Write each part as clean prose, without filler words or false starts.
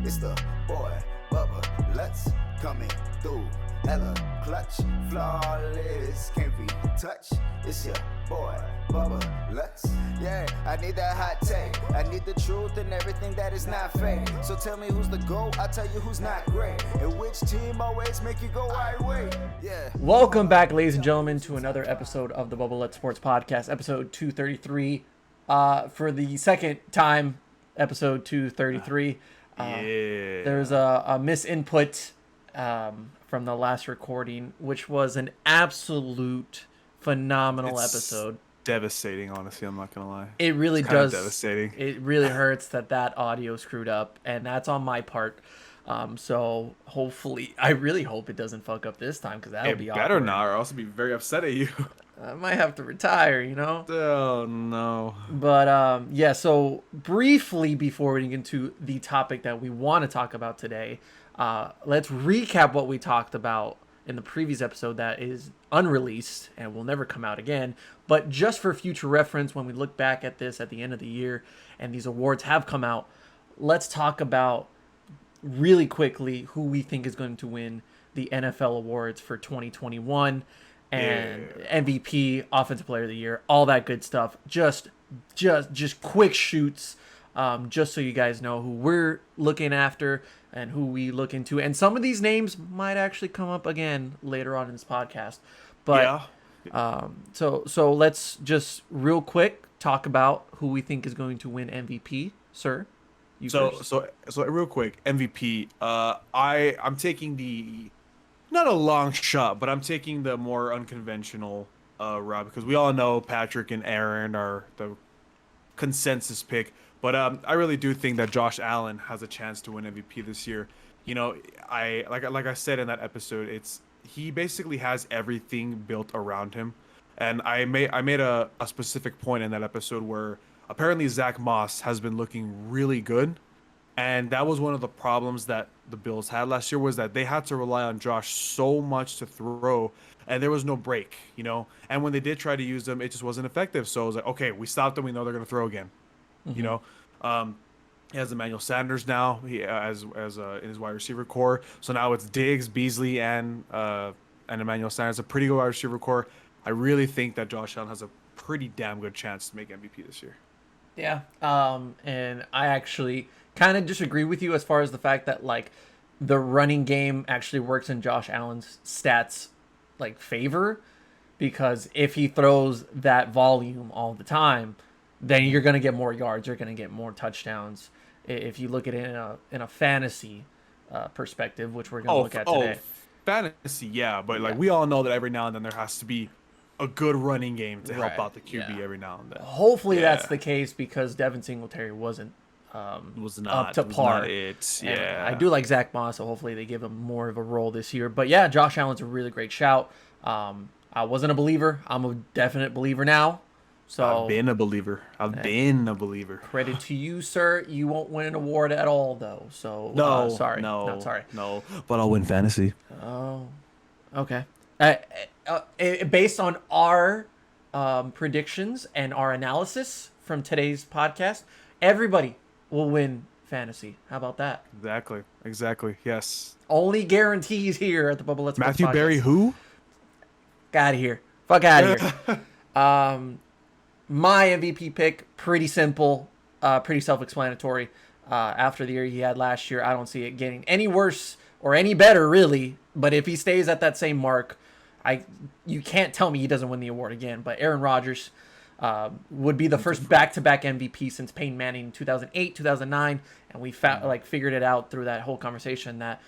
It's the boy, Bubba Lutz, coming through. Hella clutch, flawless, can't be touched. It's your boy, Bubba Lutz. Yeah, I need that hot take. I need the truth and everything that is not fake. So tell me who's the GOAT, I'll tell you who's not great. And which team always make you go right way. Yeah. Welcome back, ladies and gentlemen, to another episode of the Bubba Lutz Sports Podcast, episode 233. For the second time, episode 233. There's a misinput from the last recording, which was an absolute phenomenal episode. Devastating, honestly. I'm not gonna lie. It really it's kind does. of devastating. It really hurts that audio screwed up, and that's on my part. So hopefully, I really hope it doesn't fuck up this time, because that would be awkward. It better not, or else I'll be very upset at you. I might have to retire, you know? Oh, no. But, yeah, so briefly before we get into the topic that we want to talk about today, let's recap what we talked about in the previous episode that is unreleased and will never come out again. But just for future reference, when we look back at this at the end of the year and these awards have come out, let's talk about really quickly who we think is going to win the NFL awards for 2021 and MVP, Offensive Player of the Year, all that good stuff. Just quick shoots, just so you guys know who we're looking after and who we look into. And some of these names might actually come up again later on in this podcast. But so let's just real quick talk about who we think is going to win MVP, sir. So real quick, MVP. I'm taking the not a long shot, but I'm taking the more unconventional route, because we all know Patrick and Aaron are the consensus pick. But I really do think that Josh Allen has a chance to win MVP this year. You know, like I said in that episode, he basically has everything built around him. And I made a specific point in that episode where apparently Zach Moss has been looking really good. And that was one of the problems that the Bills had last year, was that they had to rely on Josh so much to throw, and there was no break, you know. And when they did try to use them, it just wasn't effective. So it was like, okay, we stopped them. We know they're going to throw again, you know. He has Emmanuel Sanders now. He as in his wide receiver core. So now it's Diggs, Beasley, and Emmanuel Sanders, a pretty good wide receiver core. I really think that Josh Allen has a pretty damn good chance to make MVP this year. Yeah, and I actually kind of disagree with you as far as the fact that, like, the running game actually works in Josh Allen's stats, like, favor, because if he throws that volume all the time, then you're going to get more yards, you're going to get more touchdowns. If you look at it in a fantasy perspective, which we're going to look at today. Fantasy, yeah, but like we all know that every now and then there has to be a good running game to help out the QB every now and then. Hopefully that's the case, because Devin Singletary wasn't up to par. I do like Zach Moss, so hopefully they give him more of a role this year. But yeah, Josh Allen's a really great shout. I wasn't a believer. I'm a definite believer now. So I've been a believer. Credit to you, sir. You won't win an award at all, though. So no, sorry. not sorry. No, but I'll win fantasy. Oh, okay. Based on our predictions and our analysis from today's podcast, everybody will win fantasy. How about that? Exactly. Yes. Only guarantees here at the Bubba Lutz Matthew Podcast. Berry, who? Get out of here. Fuck out of here. My MVP pick, pretty simple, pretty self-explanatory. After the year he had last year, I don't see it getting any worse or any better, really. But if he stays at that same mark, you can't tell me he doesn't win the award again. But Aaron Rodgers would be the first back-to-back MVP since Peyton Manning in 2008, 2009, and we figured it out through that whole conversation that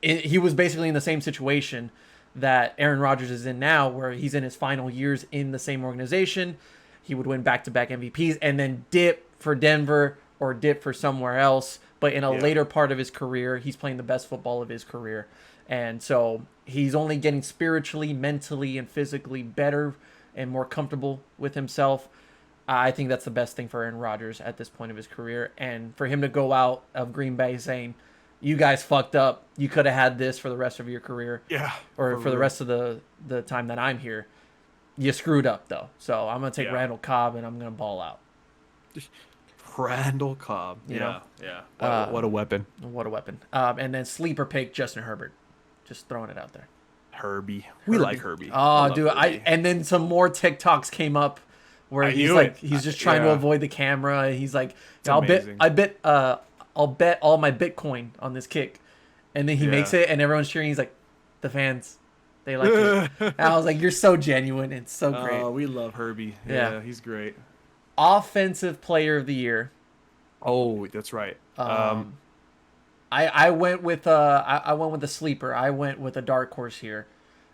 he was basically in the same situation that Aaron Rodgers is in now, where he's in his final years in the same organization. He would win back-to-back MVPs and then dip for Denver or dip for somewhere else. But in a later part of his career, he's playing the best football of his career. And so he's only getting spiritually, mentally, and physically better and more comfortable with himself. I think that's the best thing for Aaron Rodgers at this point of his career. And for him to go out of Green Bay saying, you guys fucked up. You could have had this for the rest of your career. Yeah. Or for the rest of the time that I'm here. You screwed up, though. So I'm going to take Randall Cobb, and I'm going to ball out. Randall Cobb. know? Yeah. What a weapon. What a weapon. And then sleeper pick Justin Herbert. Just throwing it out there. Herbie. We like Herbie. Oh, dude. Herbie. And then some more TikToks came up where he's just trying to avoid the camera. He's like, I'll bet all my Bitcoin on this kick. And then he makes it and everyone's cheering. He's like, the fans, they like it. And I was like, you're so genuine. It's so great. We love Herbie. Yeah, he's great. Offensive player of the year. Oh, that's right. I went with the sleeper. I went with a dark horse here.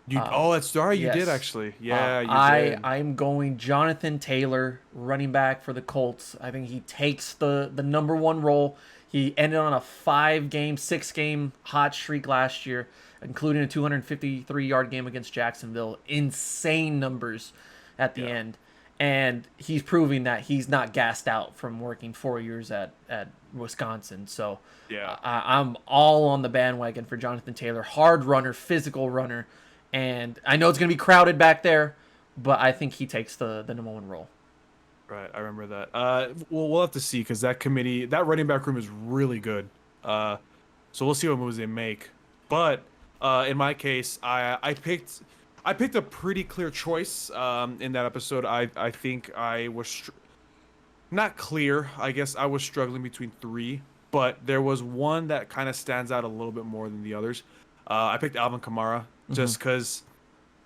That's right. You did actually. Yeah, you did. I'm going Jonathan Taylor, running back for the Colts. I think he takes the number one role. He ended on a 6-game hot streak last year, including a 253-yard game against Jacksonville. Insane numbers at the end. And he's proving that he's not gassed out from working 4 years at Wisconsin. So I'm all on the bandwagon for Jonathan Taylor. Hard runner, physical runner. And I know it's going to be crowded back there, but I think he takes the number one role. Right, I remember that. We'll have to see because that running back room is really good. So we'll see what moves they make. But in my case, I picked a pretty clear choice in that episode. I think I was not clear. I guess I was struggling between 3, but there was one that kind of stands out a little bit more than the others. I picked Alvin Kamara just because,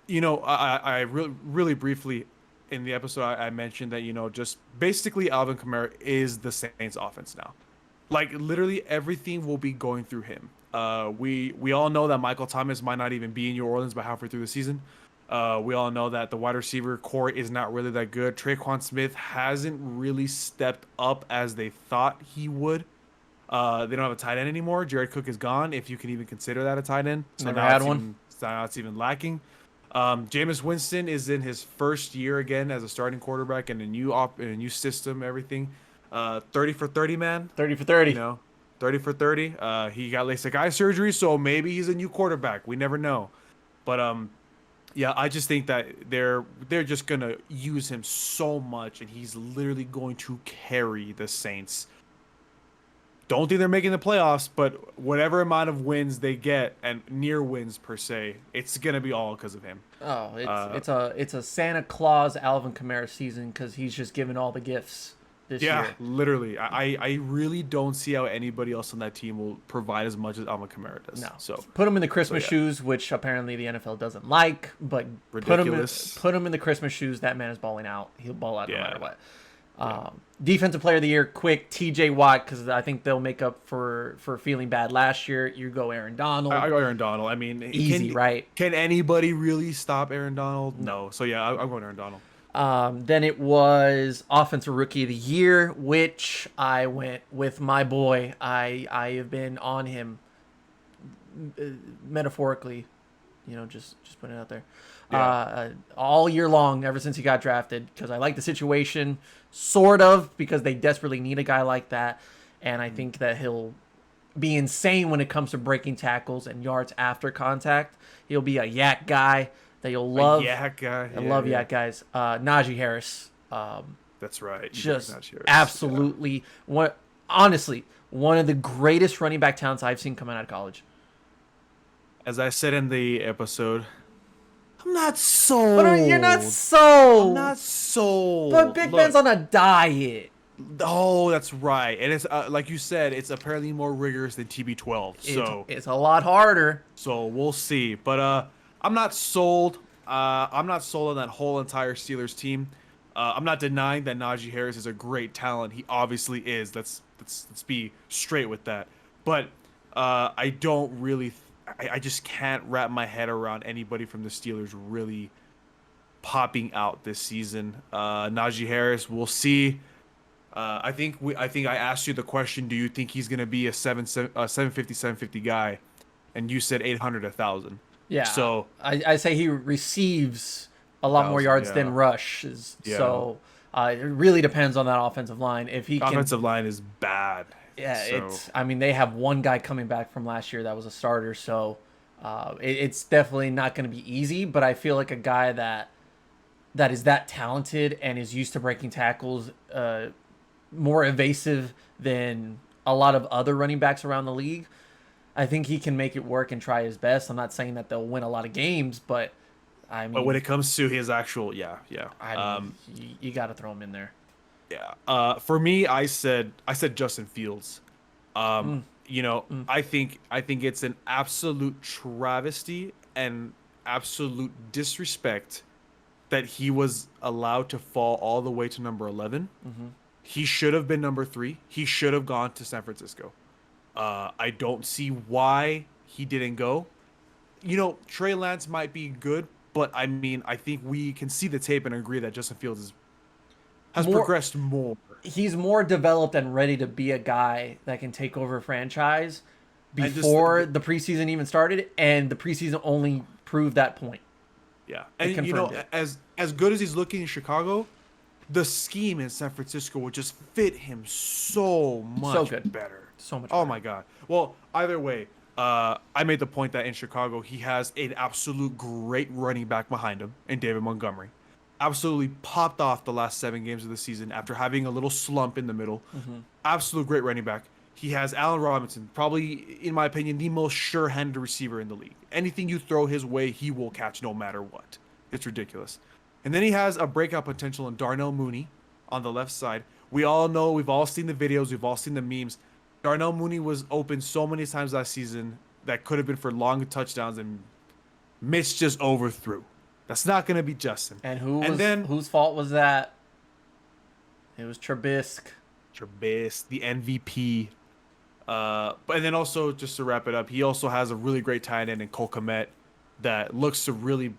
I really briefly in the episode I mentioned that, just basically Alvin Kamara is the Saints offense now. Like literally everything will be going through him. We all know that Michael Thomas might not even be in New Orleans by halfway through the season. We all know that the wide receiver core is not really that good. Traquan Smith hasn't really stepped up as they thought he would. They don't have a tight end anymore. Jared Cook is gone, if you can even consider that a tight end. So Never had one. Now it's even lacking. Jameis Winston is in his first year again as a starting quarterback in a new system, everything. 30 for 30, man. 30 for 30. 30 for 30. He got LASIK eye surgery, so maybe he's a new quarterback. We never know. But I just think that they're just gonna use him so much, and he's literally going to carry the Saints. Don't think they're making the playoffs, but whatever amount of wins they get, and near wins per se, it's gonna be all because of him. Oh, it's a Santa Claus Alvin Kamara season because he's just giving all the gifts this year. Yeah, literally. I really don't see how anybody else on that team will provide as much as Alvin Kamara does. No. So put him in the Christmas shoes, which apparently the NFL doesn't like, but ridiculous. Put him in the Christmas shoes. That man is balling out. He'll ball out no matter what. Defensive player of the year, quick, TJ Watt, because I think they'll make up for feeling bad last year. You go Aaron Donald. I go Aaron Donald. I mean, easy, right? Can anybody really stop Aaron Donald? No. So I'm going Aaron Donald. Then it was offensive rookie of the year, which I went with my boy. I have been on him metaphorically, just putting it out there. All year long, ever since he got drafted, because I like the situation, sort of, because they desperately need a guy like that, and I think that he'll be insane when it comes to breaking tackles and yards after contact. He'll be a yak guy that you'll love. A yak guy. I love yak guys. Najee Harris. That's right. Just absolutely, honestly, one of the greatest running back talents I've seen coming out of college. As I said in the episode, I'm not sold. But you're not sold. I'm not sold. But Big Ben's on a diet. Oh, that's right. And it's like you said, it's apparently more rigorous than TB12. So it's a lot harder. So we'll see. But I'm not sold. I'm not sold on that whole entire Steelers team. I'm not denying that Najee Harris is a great talent. He obviously is. Let's be straight with that. But I don't really. I just can't wrap my head around anybody from the Steelers really popping out this season. Najee Harris, we'll see. I think I asked you the question, do you think he's going to be a 750 guy? And you said 800, 1,000. Yeah. So I say he receives a lot more yards than rushes. Yeah. So it really depends on that offensive line. If he offensive line is bad. Yeah, they have one guy coming back from last year that was a starter, so it's definitely not going to be easy, but I feel like a guy that is that talented and is used to breaking tackles more evasive than a lot of other running backs around the league. I think he can make it work and try his best. I'm not saying that they'll win a lot of games, but I mean, But when it comes to his actual, I mean, you got to throw him in there. yeah. For me, I said Justin Fields. I think it's an absolute travesty and absolute disrespect that he was allowed to fall all the way to number 11. He should have been number 3. He should have gone to San Francisco. I don't see why he didn't go. Trey Lance might be good, but I mean, I think we can see the tape and agree that Justin Fields has progressed more. He's more developed and ready to be a guy that can take over a franchise before the preseason even started, and the preseason only proved that point. Yeah, and as good as he's looking in Chicago, the scheme in San Francisco would just fit him so much better. So much. Oh my God. Well, either way, I made the point that in Chicago he has an absolute great running back behind him in David Montgomery. Absolutely popped off the last 7 games of the season after having a little slump in the middle. Absolute great running back. He has Allen Robinson, probably, in my opinion, the most sure-handed receiver in the league. Anything you throw his way, he will catch no matter what. It's ridiculous. And then he has a breakout potential in Darnell Mooney on the left side. We all know, we've all seen the videos, we've all seen the memes. Darnell Mooney was open so many times last season that could have been for long touchdowns, and Mitch just overthrew. That's not going to be Justin. And whose fault was that? It was Trubisky, the MVP. And then also, just to wrap it up, he also has a really great tight end in Cole Kmet that looks to really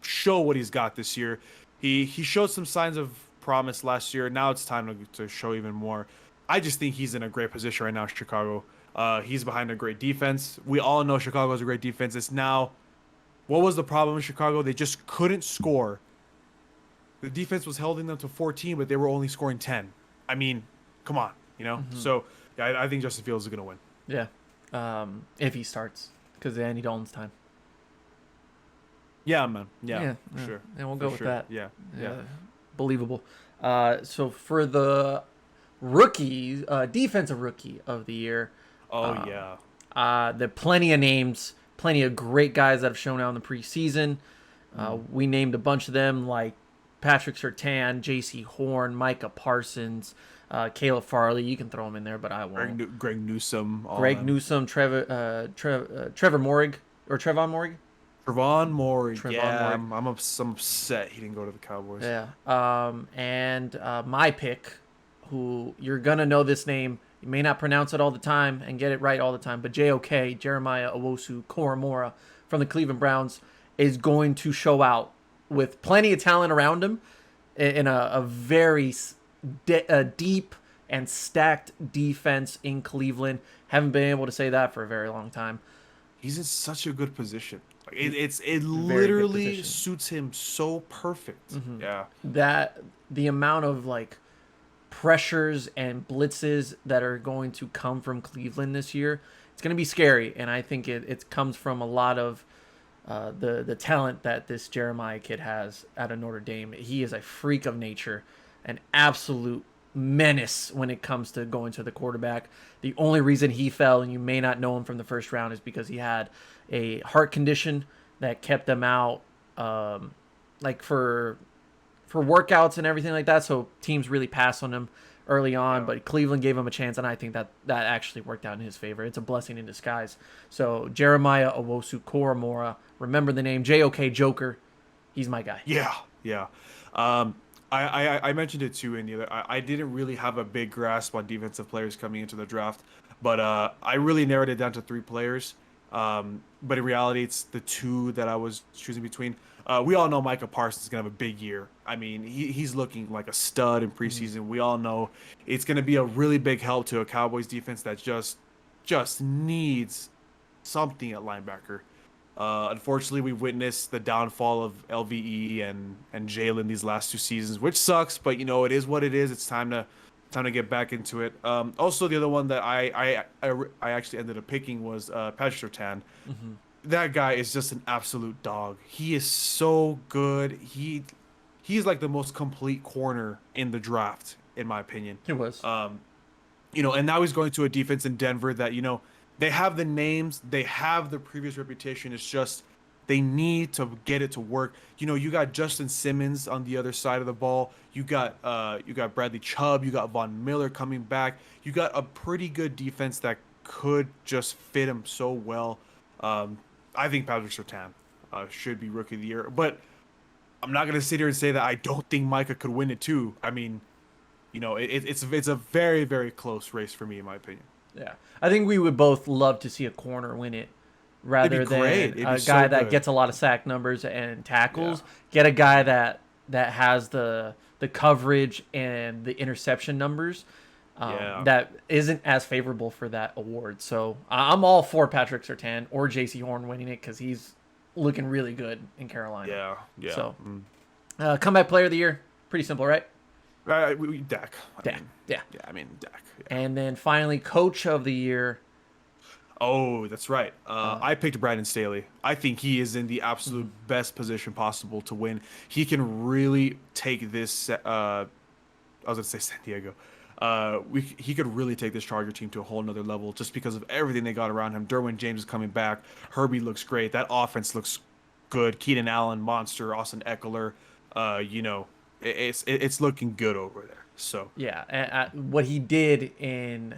show what he's got this year. He showed some signs of promise last year. Now it's time to show even more. I just think he's in a great position right now in Chicago. He's behind a great defense. We all know Chicago has a great defense. It's now, what was the problem in Chicago? They just couldn't score. The defense was holding them to 14, but they were only scoring 10. I mean, come on, So yeah, I think Justin Fields is going to win. Yeah, if he starts, because Andy Dalton's time. Yeah, man. Yeah, for sure. And we'll go with that. Yeah. Believable. So for the rookie, defensive rookie of the year. There are plenty of names, plenty of great guys that have shown out in the preseason. We named a bunch of them, like Patrick Surtain, J.C. Horn, Micah Parsons, Caleb Farley. You can throw them in there, but I won't. Greg Newsome. Trevor Morrig, or Trevon Morrig. Trevon Morrig. I'm upset he didn't go to the Cowboys. Yeah. And my pick, who you're gonna know this name. You may not pronounce it all the time and get it right all the time, but JOK, Jeremiah Owusu-Koramoah from the Cleveland Browns, is going to show out with plenty of talent around him in a very deep and stacked defense in Cleveland. Haven't been able to say that for a very long time. He's in such a good position. It literally suits him so perfect. Yeah. That the amount of pressures and blitzes that are going to come from Cleveland this year, it's going to be scary, and I think it comes from a lot of the talent that this Jeremiah kid has out of Notre Dame. He is a freak of nature, an absolute menace when it comes to going to the quarterback. The only reason he fell, and you may not know him from the first round, is because he had a heart condition that kept him out for workouts and everything like that, so teams really passed on him early on, but Cleveland gave him a chance, and I think that actually worked out in his favor. It's a blessing in disguise. So Jeremiah Owusu-Koramoah, remember the name, JOK Joker, he's my guy. Yeah. I mentioned it too, Andy. I didn't really have a big grasp on defensive players coming into the draft, but I really narrowed it down to 3 players. But in reality, it's the 2 that I was choosing between. We all know Micah Parsons is going to have a big year. I mean, he's looking like a stud in preseason. We all know it's going to be a really big help to a Cowboys defense that just needs something at linebacker. Unfortunately, we witnessed the downfall of LVE and Jalen these last 2 seasons, which sucks, but it is what it is. It's time to get back into it. Also, the other one that I actually ended up picking was Patrick Surtain. That guy is just an absolute dog. He is so good. He's like the most complete corner in the draft. in my opinion. It was. And now he's going to a defense in Denver that, they have the names, they have the previous reputation. It's just they need to get it to work. You got Justin Simmons on the other side of the ball. You got Bradley Chubb. You got Von Miller coming back. You got a pretty good defense that could just fit him so well. I think Patrick Surtain should be Rookie of the Year, but I'm not gonna sit here and say that I don't think Micah could win it too. I mean, it's a very, very close race for me, in my opinion. Yeah, I think we would both love to see a corner win it, rather than a guy that gets a lot of sack numbers and tackles. Yeah. Get a guy that has the coverage and the interception numbers. That isn't as favorable for that award. So I'm all for Patrick Surtain or J.C. Horn winning it because he's looking really good in Carolina. Yeah. So, comeback player of the year, pretty simple, right? Dak. Dak. Yeah. Dak. Yeah. And then finally, coach of the year. Oh, that's right. I picked Brandon Staley. I think he is in the absolute best position possible to win. He can really take this. I was going to say San Diego. He could really take this Charger team to a whole nother level just because of everything they got around him. Derwin James is coming back. Herbie looks great. That offense looks good. Keenan Allen, monster. Austin Eckler. It's looking good over there. So yeah, what he did in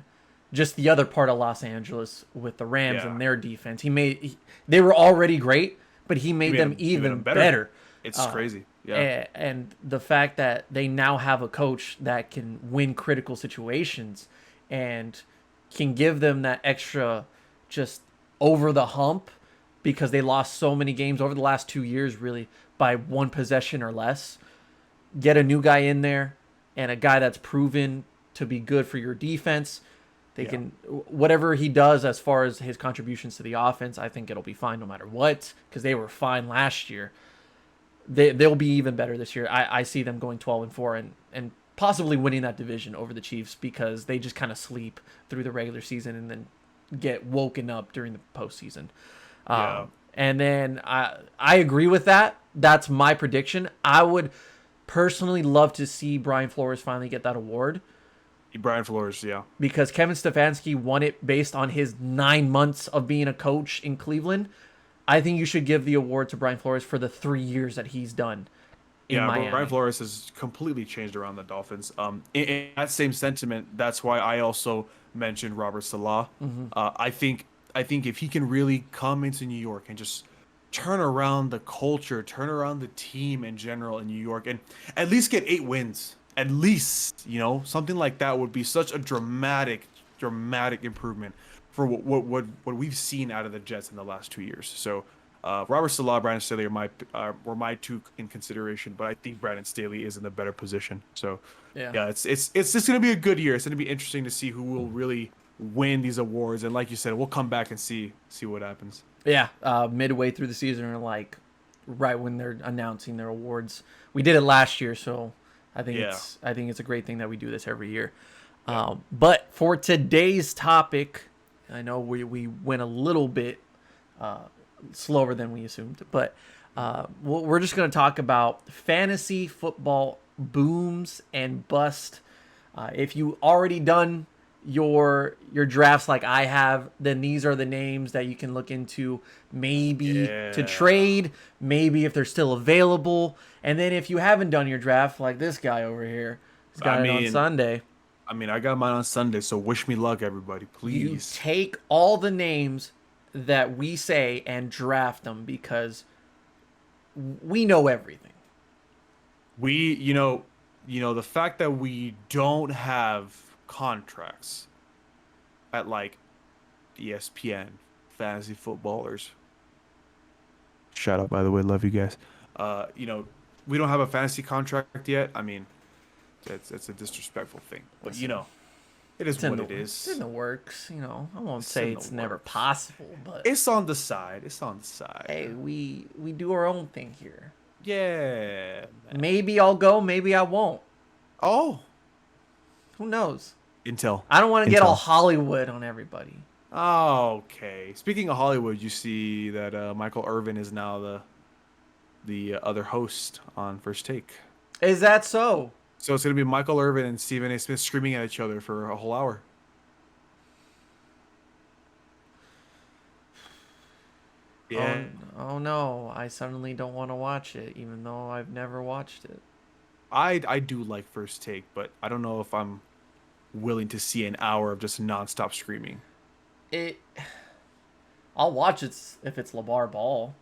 just the other part of Los Angeles with the Rams and their defense, they were already great, but he made them even better. It's crazy. Yeah. And the fact that they now have a coach that can win critical situations and can give them that extra just over the hump because they lost so many games over the last 2 years really by one possession or less. Get a new guy in there and a guy that's proven to be good for your defense. They can, whatever he does as far as his contributions to the offense, I think it'll be fine no matter what because they were fine last year. They'll be even better this year. I see them going 12-4 and possibly winning that division over the Chiefs because they just kind of sleep through the regular season and then get woken up during the postseason. And then I agree with that. That's my prediction. I would personally love to see Brian Flores finally get that award. Brian Flores, yeah. Because Kevin Stefanski won it based on his 9 months of being a coach in Cleveland. I think you should give the award to Brian Flores for the 3 years that he's done in Miami. Brian Flores has completely changed around the Dolphins. In that same sentiment, that's why I also mentioned Robert Saleh. Mm-hmm. I think if he can really come into New York and just turn around the culture, turn around the team in general in New York, and at least get 8 wins, at least, something like that would be such a dramatic improvement for what we've seen out of the Jets in the last 2 years. So Robert Saleh, Brandon Staley were my two in consideration, but I think Brandon Staley is in the better position. So it's just going to be a good year. It's going to be interesting to see who will really win these awards. And like you said, we'll come back and see what happens. Yeah, midway through the season or like right when they're announcing their awards. We did it last year, so I think it's a great thing that we do this every year. But for today's topic, I know we went a little bit slower than we assumed, but we're just going to talk about fantasy football booms and bust. If you already done your drafts like I have, then these are the names that you can look into maybe to trade, maybe if they're still available. And then if you haven't done your draft like this guy over here, he's got it on Sunday. I got mine on Sunday, so wish me luck, everybody, please. You take all the names that we say and draft them because we know everything. We, the fact that we don't have contracts at like ESPN, fantasy footballers. Shout out, by the way, love you guys. We don't have a fantasy contract yet. It's a disrespectful thing, but it is what it is. It's in the works, I won't say it's never possible, but it's on the side. Hey, we do our own thing here. Yeah. Man. Maybe I'll go, maybe I won't. Oh. Who knows? Intel. I don't want to get all Hollywood on everybody. Okay. Speaking of Hollywood, you see that Michael Irvin is now the other host on First Take. Is that so? So it's gonna be Michael Irvin and Stephen A. Smith screaming at each other for a whole hour. Yeah. Oh no, I suddenly don't want to watch it, even though I've never watched it. I do like First Take, but I don't know if I'm willing to see an hour of just nonstop screaming. I'll watch it if it's LeVar Ball.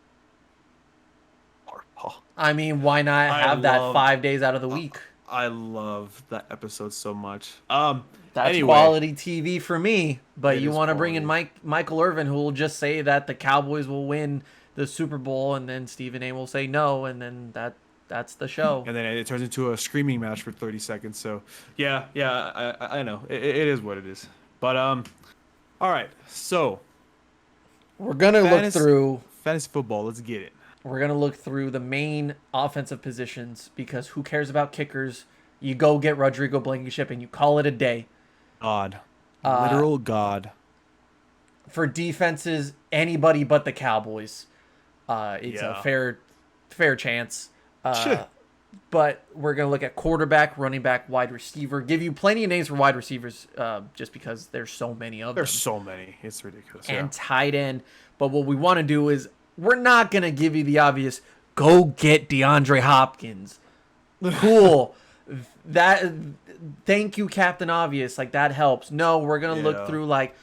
Oh, I mean, why not have that 5 days out of the week? I love that episode so much. That's anyway, quality TV for me. But it you is want to bring in quality. Michael Irvin, who will just say that the Cowboys will win the Super Bowl, and then Stephen A. will say no, and then that's the show. And then it turns into a screaming match for 30 seconds. So, yeah, I know. It is what it is. But, all right. So, We're going to look through fantasy football. Let's get it. We're going to look through the main offensive positions because who cares about kickers? You go get Rodrigo Blankenship and you call it a day. God. Literal God. For defenses, anybody but the Cowboys. It's a fair chance. But we're going to look at quarterback, running back, wide receiver. Give you plenty of names for wide receivers just because there's so many of them. There's so many. It's ridiculous. And tight end. But what we want to do is we're not going to give you the obvious, go get DeAndre Hopkins. Cool. Thank you, Captain Obvious. Like, that helps. No, we're going to look through, like,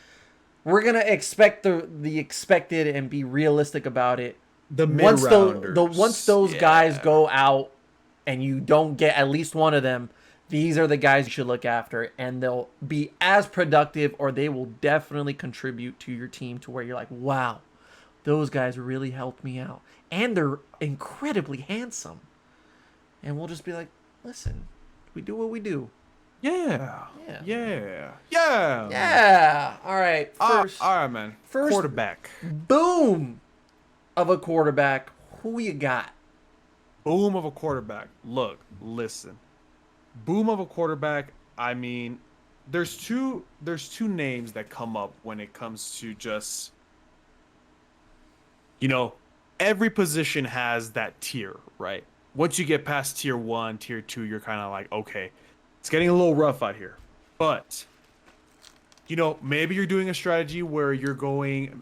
we're going to expect the expected and be realistic about it. The mid-rounders. Once those guys go out and you don't get at least one of them, these are the guys you should look after, and they'll be as productive or they will definitely contribute to your team to where you're like, wow, those guys really helped me out. And they're incredibly handsome. And we'll just be like, listen, we do what we do. Yeah. All right. All right, man. First quarterback. Boom of a quarterback. Who you got? Boom of a quarterback. Look, listen. Boom of a quarterback. I mean, there's two names that come up when it comes to just, every position has that tier, right? Once you get past tier 1, tier 2, you're kind of like, okay, it's getting a little rough out here. But maybe you're doing a strategy where you're going,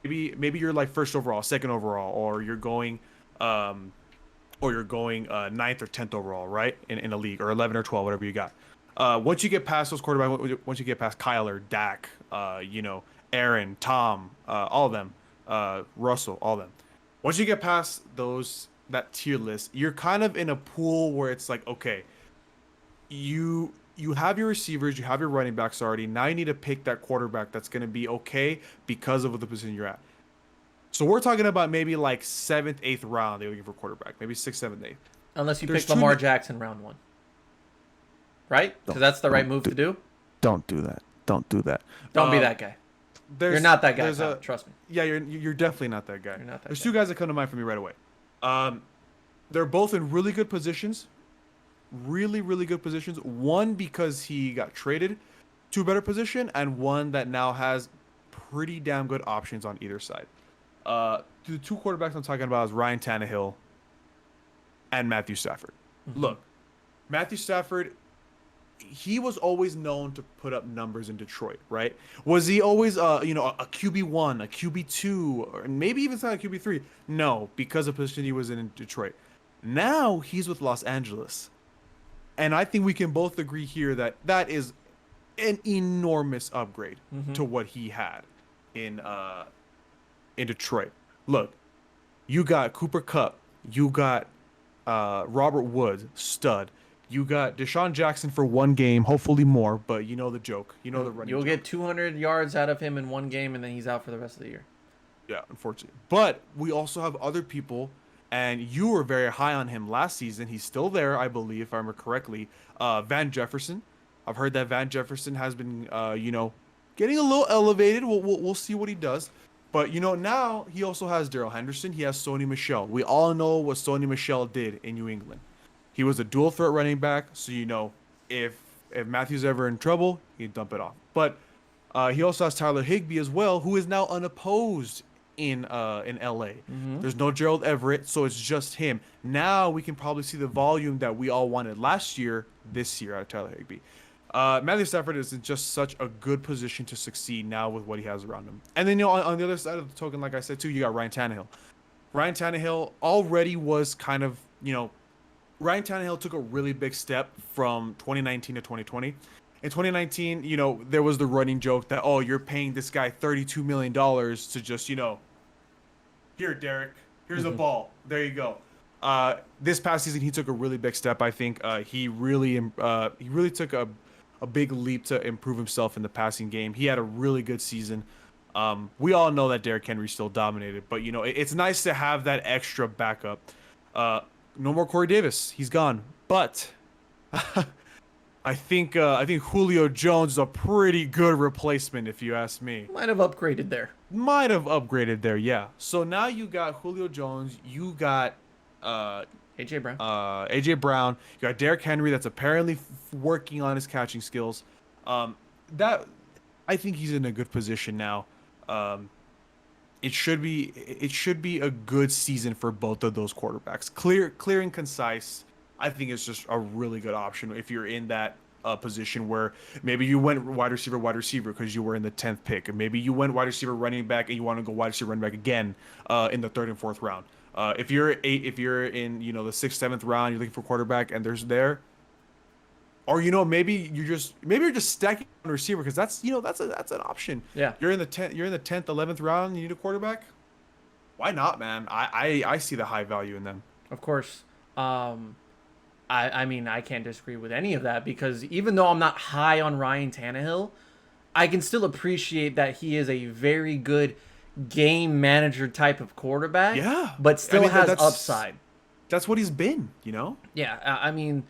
maybe you're like first overall, second overall, or you're going ninth or 10th overall, right? In a league, or 11 or 12, whatever you got. Once you get past those quarterbacks, once you get past Kyler, Dak, Aaron, Tom, all of them, Russell, all of them. Once you get past that tier list, you're kind of in a pool where it's like, okay, you have your receivers, you have your running backs already. Now you need to pick that quarterback that's going to be okay because of the position you're at. So we're talking about maybe like 7th, 8th round they're looking for quarterback. Maybe 6th, 7th, 8th. Unless you pick Lamar Jackson round 1. Right? Because that's the right move to do. Don't do that. Don't do that. Don't be that guy. You're not that guy, trust me. Yeah, you're definitely not that guy. You're not that There's guy. two guys that come to mind for me right away. They're both in really good positions. Really, really good positions. One because he got traded to a better position, and one that now has pretty damn good options on either side. The two quarterbacks I'm talking about is Ryan Tannehill and Matthew Stafford. Mm-hmm. Look, Matthew Stafford, he was always known to put up numbers in Detroit, right? Was he always, a QB1, a QB2, or maybe even a QB3? No, because of the position he was in Detroit. Now he's with Los Angeles. And I think we can both agree here that is an enormous upgrade to what he had in Detroit. Look, you got Cooper Kupp, you got Robert Woods, stud. You got Deshaun Jackson for one game, hopefully more, but you know the joke. You know the running You'll joke. get 200 yards out of him in one game, and then he's out for the rest of the year. Yeah, unfortunately. But we also have other people, and you were very high on him last season. He's still there, I believe, if I remember correctly. Van Jefferson. I've heard that Van Jefferson has been, getting a little elevated. We'll see what he does. But, now he also has Darrell Henderson. He has Sony Michel. We all know what Sony Michel did in New England. He was a dual threat running back, so if Matthew's ever in trouble, he can dump it off. But he also has Tyler Higbee as well, who is now unopposed in LA. Mm-hmm. There's no Gerald Everett, so it's just him. Now we can probably see the volume that we all wanted last year, this year out of Tyler Higbee. Matthew Stafford is in just such a good position to succeed now with what he has around him. And then, on the other side of the token, like I said too, you got Ryan Tannehill. Ryan Tannehill already was kind of, Ryan Tannehill took a really big step from 2019 to 2020. In 2019, there was the running joke that, oh, you're paying this guy $32 million to just, here, Derek, here's a ball. There you go. This past season, he took a really big step, I think. He really took a big leap to improve himself in the passing game. He had a really good season. We all know that Derrick Henry still dominated, but, it's nice to have that extra backup. No more Corey Davis. He's gone. But I think Julio Jones is a pretty good replacement, if you ask me. Might have upgraded there. Yeah. So now you got Julio Jones. You got AJ Brown. AJ Brown. You got Derrick Henry that's apparently working on his catching skills. That I think he's in a good position now. It should be a good season for both of those quarterbacks. Clear and concise. I think it's just a really good option if you're in that position where maybe you went wide receiver because you were in the 10th pick, and maybe you went wide receiver running back and you want to go wide receiver running back again in the 3rd and 4th round. If you're in the 6th, 7th round, you're looking for quarterback and there's there, or maybe you're just stacking on receiver because that's an option. Yeah, you're in the 10th 11th round, you need a quarterback. Why not, man? I see the high value in them. Of course. I mean, I can't disagree with any of that because even though I'm not high on Ryan Tannehill, I can still appreciate that he is a very good game manager type of quarterback. Yeah. But still has upside. That's what he's been, Yeah. I mean,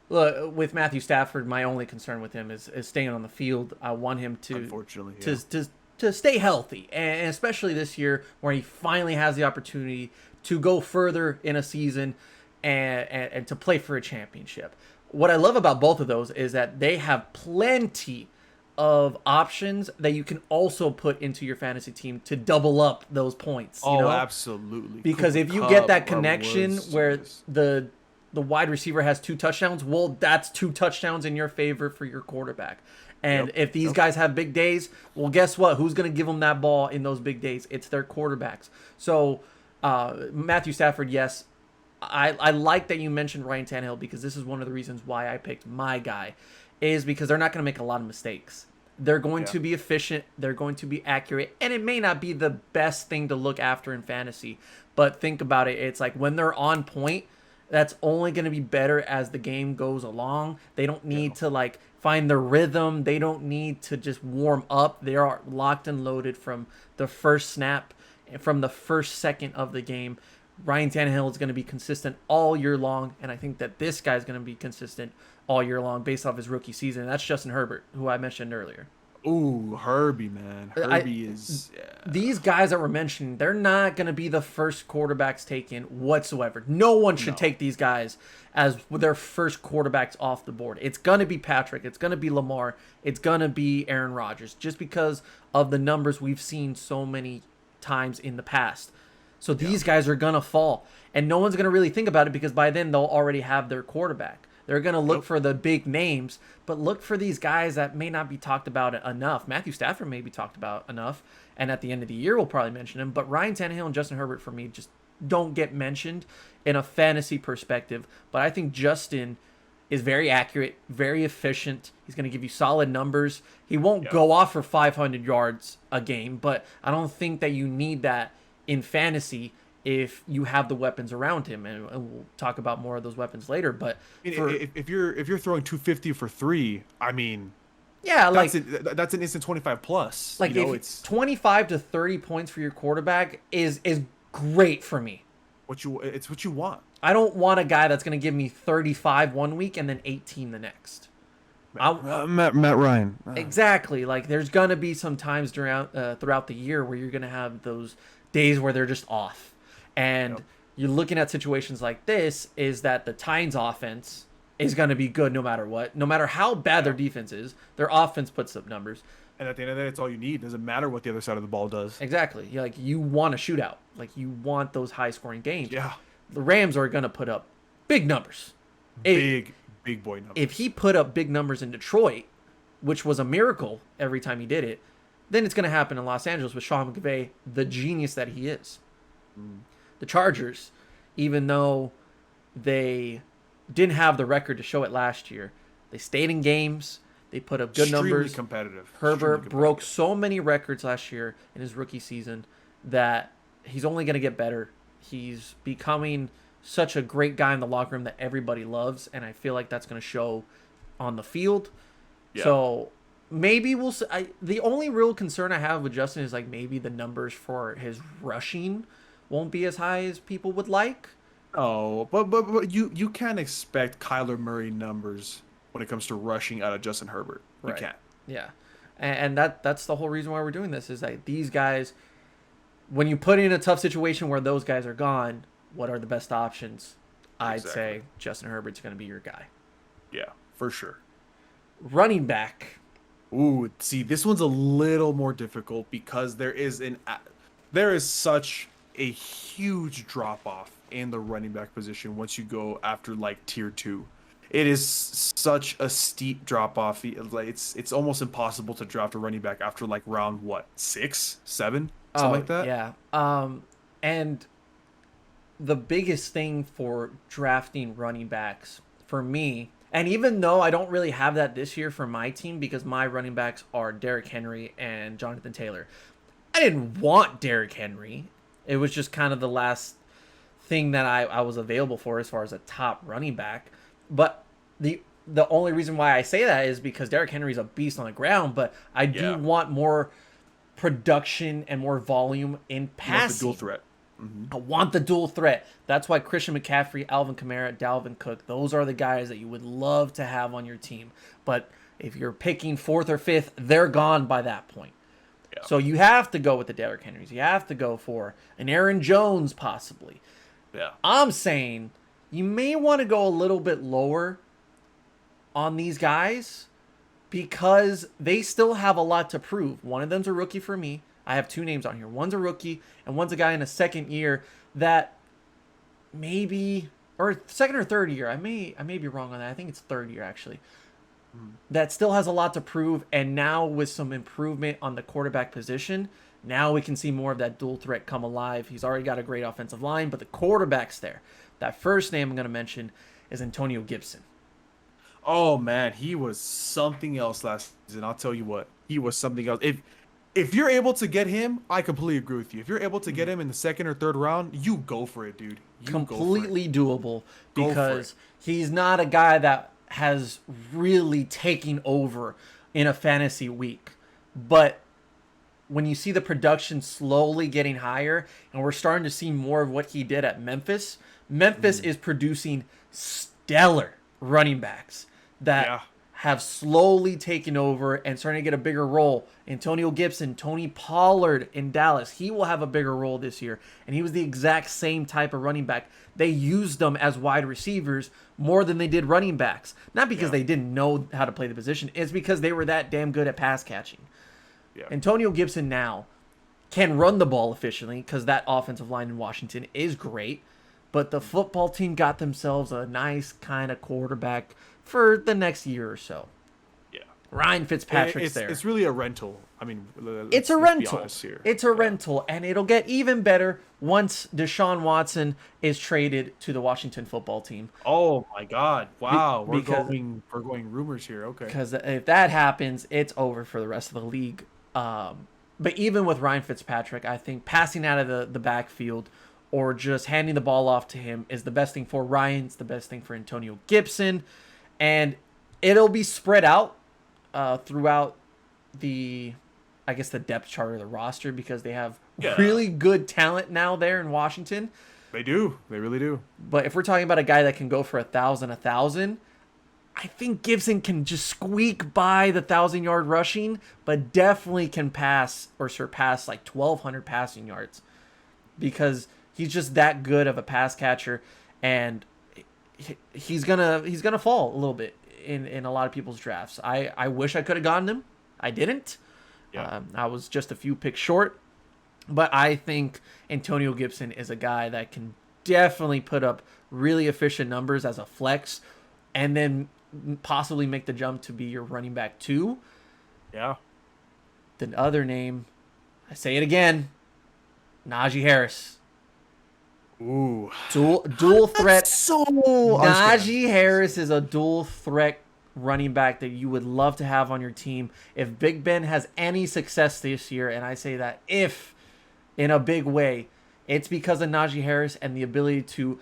look, with Matthew Stafford, my only concern with him is staying on the field. I want him to, unfortunately, to stay healthy, and especially this year where he finally has the opportunity to go further in a season and to play for a championship. What I love about both of those is that they have plenty of options that you can also put into your fantasy team to double up those points. Absolutely. Because if you get that connection where the wide receiver has 2 touchdowns, well, that's 2 touchdowns in your favor for your quarterback. And if these guys have big days, well, guess what? Who's going to give them that ball in those big days? It's their quarterbacks. So Matthew Stafford, yes. I like that you mentioned Ryan Tannehill because this is one of the reasons why I picked my guy, is because they're not going to make a lot of mistakes. They're going to be efficient. They're going to be accurate. And it may not be the best thing to look after in fantasy, but think about it. It's like when they're on point, that's only going to be better as the game goes along. They don't need to find their rhythm. They don't need to just warm up. They are locked and loaded from the first snap, from the first second of the game. Ryan Tannehill is going to be consistent all year long, and I think that this guy is going to be consistent all year long based off his rookie season. And that's Justin Herbert, who I mentioned earlier. Ooh, Herbie, man. Herbie is... These guys that we're mentioning, they're not going to be the first quarterbacks taken whatsoever. No one should take these guys as their first quarterbacks off the board. It's going to be Patrick. It's going to be Lamar. It's going to be Aaron Rodgers, just because of the numbers we've seen so many times in the past. So these guys are going to fall, and no one's going to really think about it because by then they'll already have their quarterback. They're going to look for the big names, but look for these guys that may not be talked about enough. Matthew Stafford may be talked about enough, and at the end of the year we'll probably mention him, but Ryan Tannehill and Justin Herbert for me just don't get mentioned in a fantasy perspective. But I think Justin is very accurate, very efficient. He's going to give you solid numbers. He won't go off for 500 yards a game, but I don't think that you need that in fantasy if you have the weapons around him, and we'll talk about more of those weapons later. But if you're throwing 250 for 3, I mean, that's an instant 25 plus. It's 25 to 30 points for your quarterback is great for me. It's what you want. I don't want a guy that's going to give me 35 one week and then 18 the next. Matt Ryan. Exactly. There's going to be some times throughout the year where you're going to have those days where they're just off. And you're looking at situations like this, is that the Titans offense is going to be good no matter what. No matter how bad their defense is, their offense puts up numbers. And at the end of the day, it's all you need. It doesn't matter what the other side of the ball does. Exactly. You want a shootout. Like, you want those high-scoring games. Yeah. The Rams are going to put up big numbers. Big boy numbers. If he put up big numbers in Detroit, which was a miracle every time he did it, then it's going to happen in Los Angeles with Sean McVay, the genius that he is. The Chargers, even though they didn't have the record to show it last year, they stayed in games. They put up good numbers. Competitive. Herbert broke so many records last year in his rookie season that he's only going to get better. He's becoming such a great guy in the locker room that everybody loves, and I feel like that's going to show on the field. Yeah. So maybe we'll see. The only real concern I have with Justin is like maybe the numbers for his rushing won't be as high as people would like. Oh, but you can't expect Kyler Murray numbers when it comes to rushing out of Justin Herbert. You can't. Yeah. And that's the whole reason why we're doing this is that these guys, when you put in a tough situation where those guys are gone, what are the best options? I'd say Justin Herbert's going to be your guy. Yeah, for sure. Running back. Ooh, see, this one's a little more difficult because there is such a huge drop off in the running back position once you go after like tier 2. It is such a steep drop off. It's almost impossible to draft a running back after like round 6, 7, something like that. Yeah. And the biggest thing for drafting running backs for me, and even though I don't really have that this year for my team because my running backs are Derrick Henry and Jonathan Taylor, I didn't want Derrick Henry. It was just kind of the last thing that I was available for as far as a top running back. But the only reason why I say that is because Derrick Henry's a beast on the ground, but I do want more production and more volume in passing. The dual threat. Mm-hmm. I want the dual threat. That's why Christian McCaffrey, Alvin Kamara, Dalvin Cook, those are the guys that you would love to have on your team. But if you're picking 4th or 5th, they're gone by that point. Yeah. So you have to go with the Derrick Henrys. You have to go for an Aaron Jones possibly. Yeah. I'm saying you may want to go a little bit lower on these guys because they still have a lot to prove. One of them's a rookie for me. I have 2 names on here. One's a rookie and one's a guy in a second year that maybe, or second or third year. I may be wrong on that. I think it's third year actually. That still has a lot to prove. And now with some improvement on the quarterback position, now we can see more of that dual threat come alive. He's already got a great offensive line, but the quarterback's there. That first name I'm going to mention is Antonio Gibson. Oh, man, he was something else last season. I'll tell you what. He was something else. If you're able to get him, I completely agree with you. If you're able to get him in the 2nd or 3rd round, you go for it, dude. Completely doable because he's not a guy that has really taken over in a fantasy week. But when you see the production slowly getting higher and we're starting to see more of what he did at Memphis is producing stellar running backs that have slowly taken over and starting to get a bigger role. Antonio Gibson, Tony Pollard in Dallas, he will have a bigger role this year. And he was the exact same type of running back. They used them as wide receivers more than they did running backs. Not because they didn't know how to play the position. It's because they were that damn good at pass catching. Yeah. Antonio Gibson now can run the ball efficiently because that offensive line in Washington is great. But the football team got themselves a nice kind of quarterback for the next year or so. Yeah. Ryan Fitzpatrick's there. It's really a rental. I mean, it's a rental. It's a rental, and it'll get even better once Deshaun Watson is traded to the Washington football team. Oh my God! Wow, we're going rumors here. Okay. Because if that happens, it's over for the rest of the league. But even with Ryan Fitzpatrick, I think passing out of the backfield or just handing the ball off to him is the best thing for Ryan. It's the best thing for Antonio Gibson. And it'll be spread out throughout the depth chart of the roster because they have really good talent now there in Washington. They do. They really do. But if we're talking about a guy that can go for 1,000, I think Gibson can just squeak by the 1,000-yard rushing, but definitely can pass or surpass like 1,200 passing yards because he's just that good of a pass catcher, and he's gonna fall a little bit in a lot of people's drafts. I wish I could have gotten him. I didn't. Yeah. I was just a few picks short, but I think Antonio Gibson is a guy that can definitely put up really efficient numbers as a flex and then possibly make the jump to be your running back 2. Yeah. The other name, I say it again, Najee Harris. Ooh. Dual threat. So Najee Harris is a dual threat running back that you would love to have on your team. If Big Ben has any success this year, and I say that if in a big way, it's because of Najee Harris and the ability to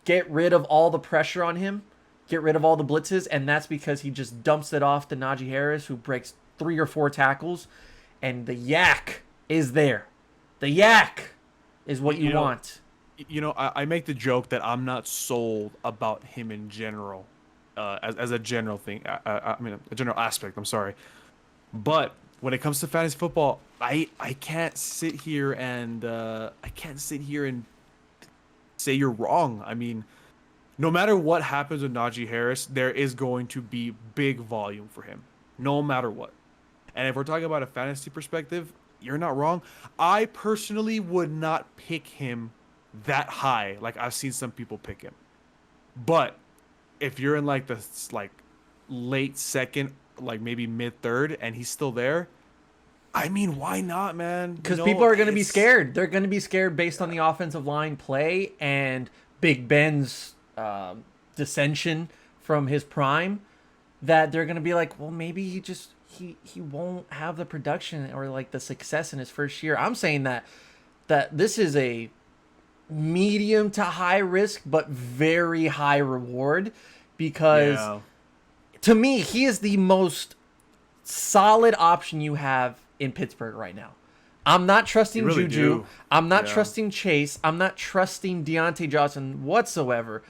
get rid of all the pressure on him, get rid of all the blitzes, and that's because he just dumps it off to Najee Harris, who breaks 3 or 4 tackles, and the yak is there. The yak is what you want. I make the joke that I'm not sold about him in general, as a general thing. I mean, a general aspect. I'm sorry, but when it comes to fantasy football, I can't sit here and say you're wrong. I mean, no matter what happens with Najee Harris, there is going to be big volume for him, no matter what. And if we're talking about a fantasy perspective, you're not wrong. I personally would not pick him that high, like I've seen some people pick him. But if you're in like the late second, like maybe mid third, and he's still there, I mean, why not, man? Because people are going to be scared. They're going to be scared based on the offensive line play and Big Ben's dissension from his prime. That they're going to be like, well, maybe he won't have the production or like the success in his first year. I'm saying that this is a medium to high risk but very high reward, because to me he is the most solid option you have in Pittsburgh right now. I'm not trusting really Juju. do. I'm not trusting Chase. I'm not trusting Deontay Johnson whatsoever.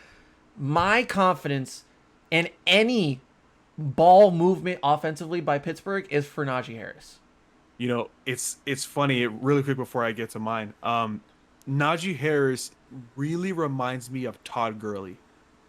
My confidence in any ball movement offensively by Pittsburgh is for Najee Harris. It's funny, really quick before I get to mine. Najee Harris really reminds me of Todd Gurley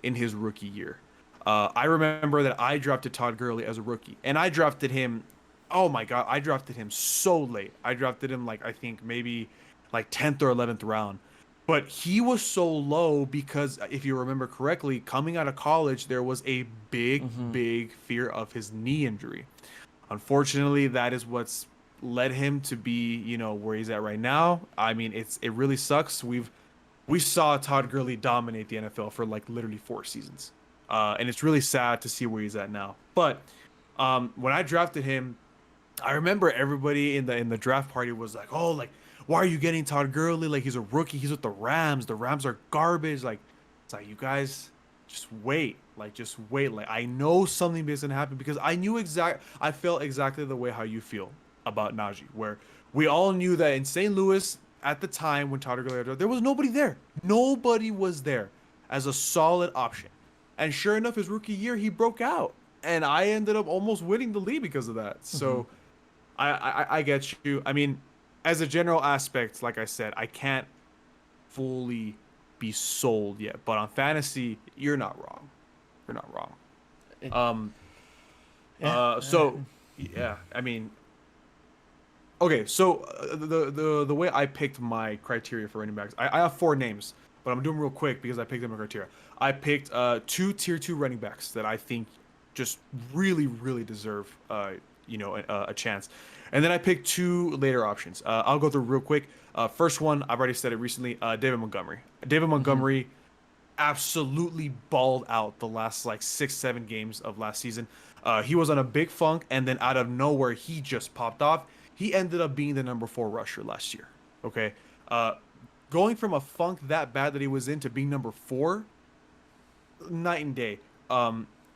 in his rookie year. I remember that I drafted Todd Gurley as a rookie, and I drafted him. Oh my God, I drafted him so late. I drafted him I think maybe 10th or 11th round. But he was so low because, if you remember correctly, coming out of college, there was a big fear of his knee injury. Unfortunately, that is what's led him to be, where he's at right now. I mean, it really sucks. We saw Todd Gurley dominate the NFL for literally 4 seasons. And it's really sad to see where he's at now. But when I drafted him, I remember everybody in the draft party was like, "Oh, why are you getting Todd Gurley? He's a rookie. He's with the Rams. The Rams are garbage." It's you guys just wait. Just wait. I know something is gonna happen, because I felt exactly the way how you feel about Najee, where we all knew that in St. Louis at the time when Todd Gurley, there was nobody there. Nobody was there as a solid option. And sure enough, his rookie year, he broke out. And I ended up almost winning the league because of that. So I get you. I mean, as a general aspect, like I said, I can't fully be sold yet. But on fantasy, you're not wrong. You're not wrong. So, yeah, I mean, okay, so the way I picked my criteria for running backs, I have 4 names, but I'm doing real quick because I picked them in criteria. I picked 2 tier 2 running backs that I think just really, really deserve a chance. And then I picked 2 later options. I'll go through real quick. First one, I've already said it recently, David Montgomery. David Montgomery absolutely balled out the last 6-7 games of last season. He was on a big funk, and then out of nowhere, he just popped off. He ended up being the number 4 rusher last year. Okay. Going from a funk that bad that he was in to being number 4, night and day.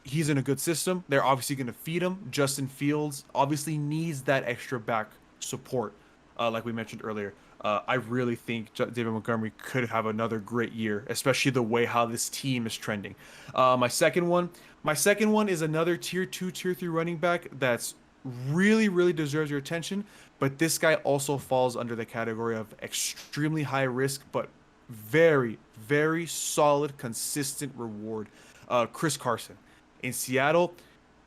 He's in a good system. They're obviously going to feed him. Justin Fields obviously needs that extra back support, like we mentioned earlier. I really think David Montgomery could have another great year, especially the way how this team is trending. My second one is another tier 2, tier 3 running back that's really, really deserves your attention. But this guy also falls under the category of extremely high risk, but very, very solid, consistent reward. Chris Carson. In Seattle,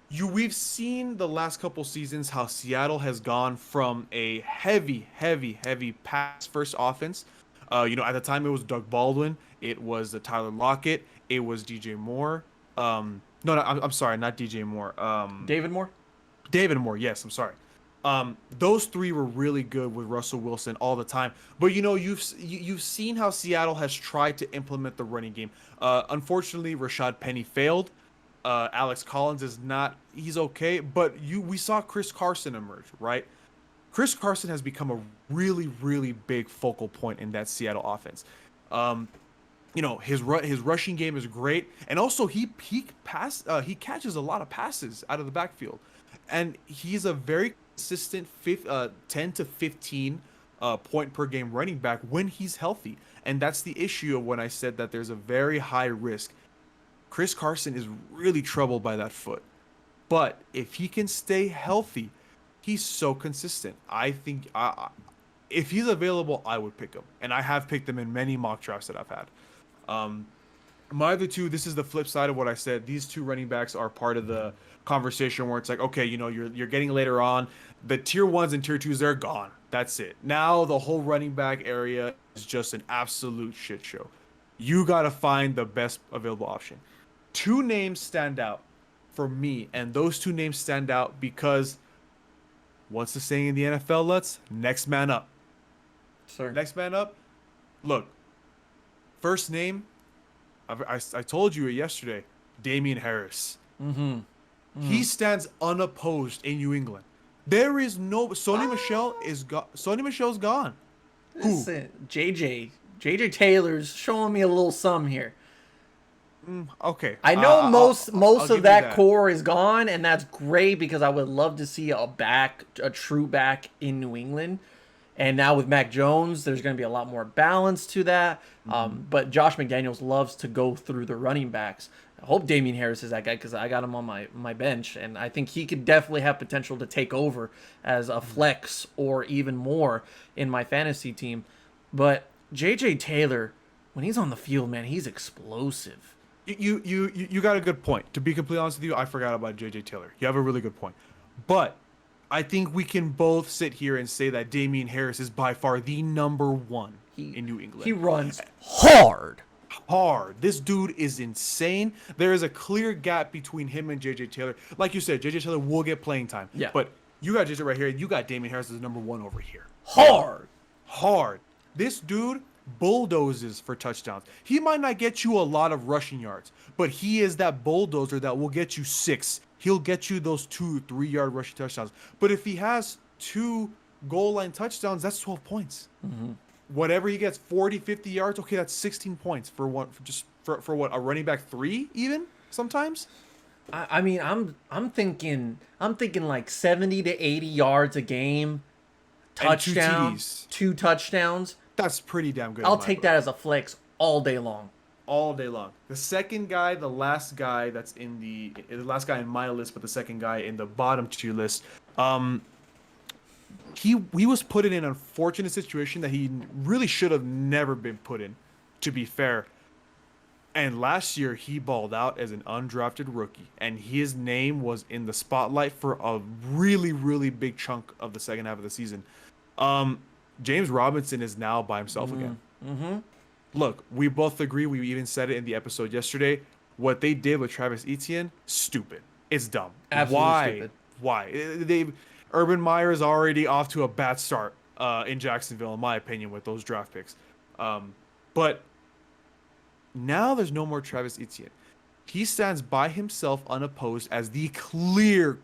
We've seen the last couple seasons how Seattle has gone from a heavy pass first offense. At the time it was Doug Baldwin, it was the Tyler Lockett, it was DJ Moore. No, I'm sorry, not DJ Moore. David Moore. David Moore, yes, I'm sorry. Those three were really good with Russell Wilson all the time. But you've seen how Seattle has tried to implement the running game. Unfortunately, Rashad Penny failed. Alex Collins is not. He's okay, but we saw Chris Carson emerge, right? Chris Carson has become a really big focal point in that Seattle offense. His rushing game is great, and also he catches a lot of passes out of the backfield, and he's a very consistent 10 to 15 point per game running back when he's healthy, and that's the issue of when I said that there's a very high risk. Chris Carson is really troubled by that foot, but if he can stay healthy, he's so consistent. I think if he's available, I would pick him, and I have picked him in many mock drafts that I've had. My other two, this is the flip side of what I said. These two running backs are part of the conversation where it's like, okay, you're getting later on. The tier 1s and tier 2s, they're gone. That's it. Now the whole running back area is just an absolute shit show. You got to find the best available option. Two names stand out for me, and those two names stand out because what's the saying in the NFL, Lutz? Next man up. Sir. Next man up. Look, first name, I told you it yesterday, Damian Harris. He stands unopposed in New England. There is no Sony Michel is Sony Michel's gone. Listen, JJ Taylor's showing me a little some here. Okay. I know most I'll of that core is gone, and that's great because I would love to see a true back in New England. And now with Mac Jones, there's going to be a lot more balance to that. But Josh McDaniels loves to go through the running backs. I hope Damien Harris is that guy because I got him on my bench, and I think he could definitely have potential to take over as a flex or even more in my fantasy team. But J.J. Taylor, when he's on the field, man, he's explosive. You got a good point. To be completely honest with you, I forgot about J.J. Taylor. You have a really good point. But I think we can both sit here and say that Damien Harris is by far the number one in New England. He runs hard. This dude is insane. There is a clear gap between him and J.J. Taylor. Like you said, J.J. Taylor will get playing time. Yeah. But you got J.J. right here, and you got Damien Harris as number one over here. Hard. This dude bulldozes for touchdowns. He might not get you a lot of rushing yards, but he is that bulldozer that will get you 6. He'll get you those 2-3 yard rushing touchdowns. But if he has 2 goal line touchdowns, that's 12 points. Whatever he gets, 40, 50 yards, okay, that's 16 points for what, a running back 3 even sometimes. I mean, I'm thinking like 70 to 80 yards a game, touchdown, 2 touchdowns. That's pretty damn good. I'll take that as a flex all day long. All day long. The second guy, the last guy that's in the last guy in my list, but the second guy in the bottom tier list, he was put in an unfortunate situation that he really should have never been put in, to be fair. And last year he balled out as an undrafted rookie, and his name was in the spotlight for a really big chunk of the second half of the season. James Robinson is now by himself again. Look, we both agree. We even said it in the episode yesterday. What they did with Travis Etienne, stupid. It's dumb. Absolutely stupid. Why? Urban Meyer is already off to a bad start in Jacksonville, in my opinion, with those draft picks. But now there's no more Travis Etienne. He stands by himself unopposed as the clear,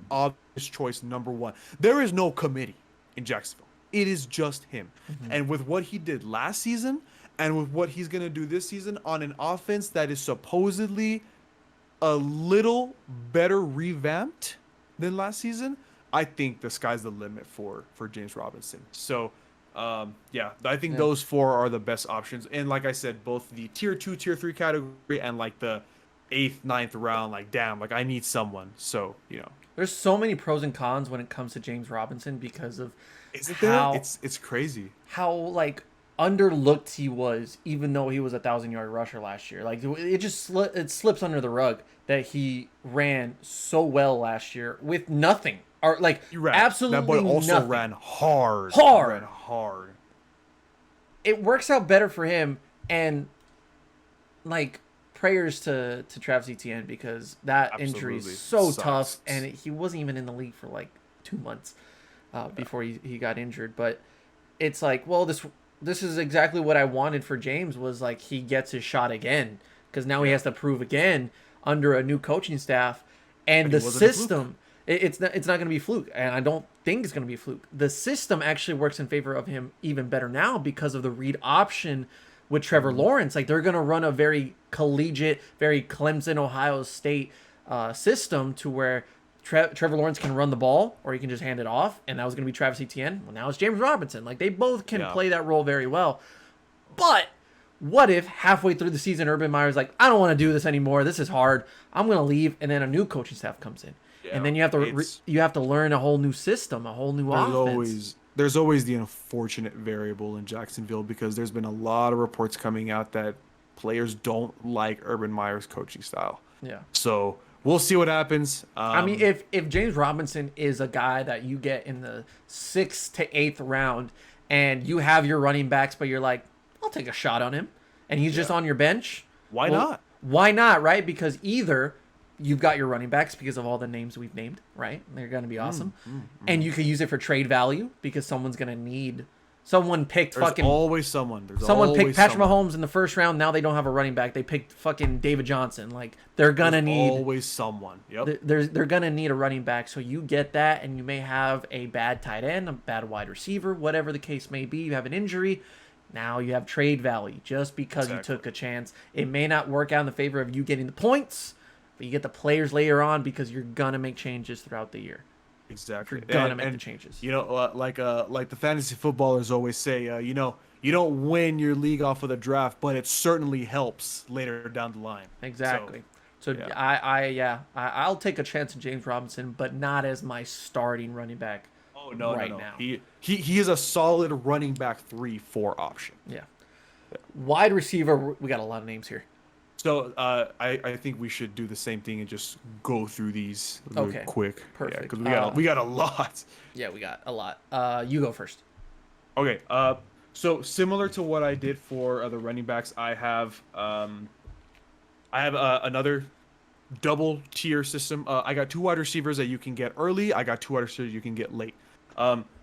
obvious choice number 1. There is no committee in Jacksonville. It is just him. And with what he did last season and with what he's going to do this season on an offense that is supposedly a little better revamped than last season, I think the sky's the limit for James Robinson. So, I think those 4 are the best options. And like I said, both the tier 2, tier 3 category and like the 8th, 9th round, like, damn, like I need someone. So, There's so many pros and cons when it comes to James Robinson because of Isn't there? It's crazy. How like underlooked he was, even though he was a 1,000-yard rusher last year. Like it just it slips under the rug that he ran so well last year with nothing, or like absolutely that boy also nothing. ran hard. Hard. Ran hard. It works out better for him, and like prayers to Travis Etienne, because that injury is so tough, and he wasn't even in the league for like 2 months before he got injured. But it's like, well, this is exactly what I wanted for James, was like he gets his shot again, because now he has to prove again under a new coaching staff, and the system. It's not going to be fluke, and I don't think it's going to be a fluke. The system actually works in favor of him even better now because of the read option with Trevor Lawrence. Like they're going to run a very collegiate, very Clemson, Ohio State system to where Trevor Lawrence can run the ball or he can just hand it off, and that was going to be Travis Etienne. Well, now it's James Robinson. Like they both can play that role very well. But what if halfway through the season Urban Meyer's like, I don't want to do this anymore. This is hard. I'm going to leave, and then a new coaching staff comes in. And then you have to learn a whole new system, a whole new offense. There's always the unfortunate variable in Jacksonville, because there's been a lot of reports coming out that players don't like Urban Meyer's coaching style. Yeah. So we'll see what happens. I mean, if James Robinson is a guy that you get in the 6th to 8th round, and you have your running backs, but you're like, I'll take a shot on him, and he's just on your bench. Why not? Why not, right? Because either you've got your running backs because of all the names we've named, right? They're going to be awesome. And you could use it for trade value because someone picked always someone. Someone picked Patrick Mahomes in the first round. Now they don't have a running back. They picked fucking David Johnson. Like they're going to need always someone. Yep. They're going to need a running back. So you get that, and you may have a bad tight end, a bad wide receiver, whatever the case may be. You have an injury. Now you have trade value just because you took a chance. It may not work out in the favor of you getting the points, but you get the players later on because you're gonna make changes throughout the year. Exactly. You're gonna make the changes. You know, like the fantasy footballers always say, you don't win your league off of the draft, but it certainly helps later down the line. Exactly. So yeah. I'll take a chance on James Robinson, but not as my starting running back. Oh no, right no. now. He is a solid running back 3-4 option. Yeah. Wide receiver, we got a lot of names here. So I think we should do the same thing and just go through these really quick. Perfect. Because we got a lot. Yeah, we got a lot. You go first. Okay. So similar to what I did for the running backs, I have another double tier system. I got 2 wide receivers that you can get early. I got 2 wide receivers you can get late.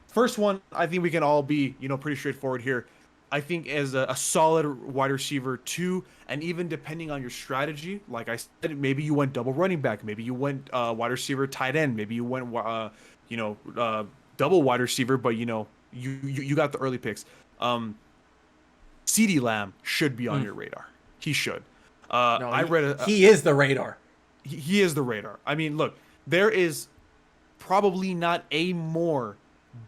First one, I think we can all be pretty straightforward here. I think as a solid wide receiver 2, and even depending on your strategy, like I said, maybe you went double running back, maybe you went wide receiver tight end, maybe you went double wide receiver, but you got the early picks. CeeDee Lamb should be on your radar. He should. He is the radar. He is the radar. I mean, look, there is probably not a more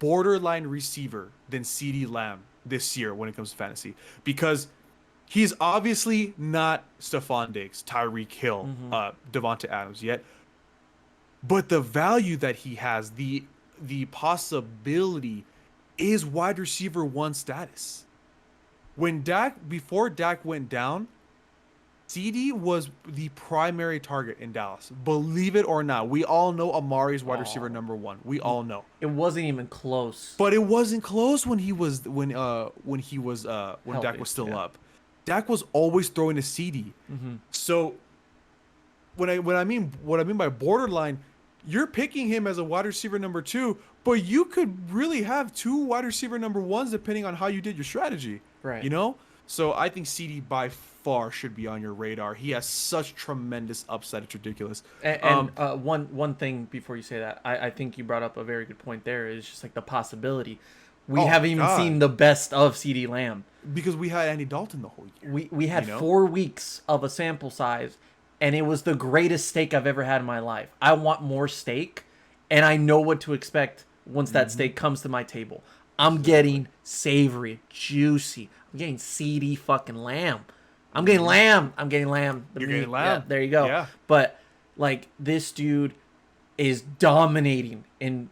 borderline receiver than CeeDee Lamb this year when it comes to fantasy, because he's obviously not Stephon Diggs, Tyreek Hill, Devonta Adams yet, but the value that he has, the possibility, is wide receiver 1 status. Before Dak went down, CD was the primary target in Dallas. Believe it or not, we all know Amari's wide receiver number 1. We all know. It wasn't even close. But it wasn't close when Dak was still up. Dak was always throwing to CD. So what I mean by borderline, you're picking him as a wide receiver number 2, but you could really have 2 wide receiver number 1s depending on how you did your strategy. Right. So I think CD by far should be on your radar. He has such tremendous upside. It's ridiculous. And one thing before you say that, I think you brought up a very good point there, is just like the possibility. We haven't even seen the best of CeeDee Lamb. Because we had Andy Dalton the whole year. We had 4 weeks of a sample size, and it was the greatest steak I've ever had in my life. I want more steak, and I know what to expect once that steak comes to my table. I'm getting savory, juicy. I'm getting CeeDee fucking Lamb. I'm getting lamb. You're getting lamb. Yeah, there you go. Yeah. But like this dude, is dominating in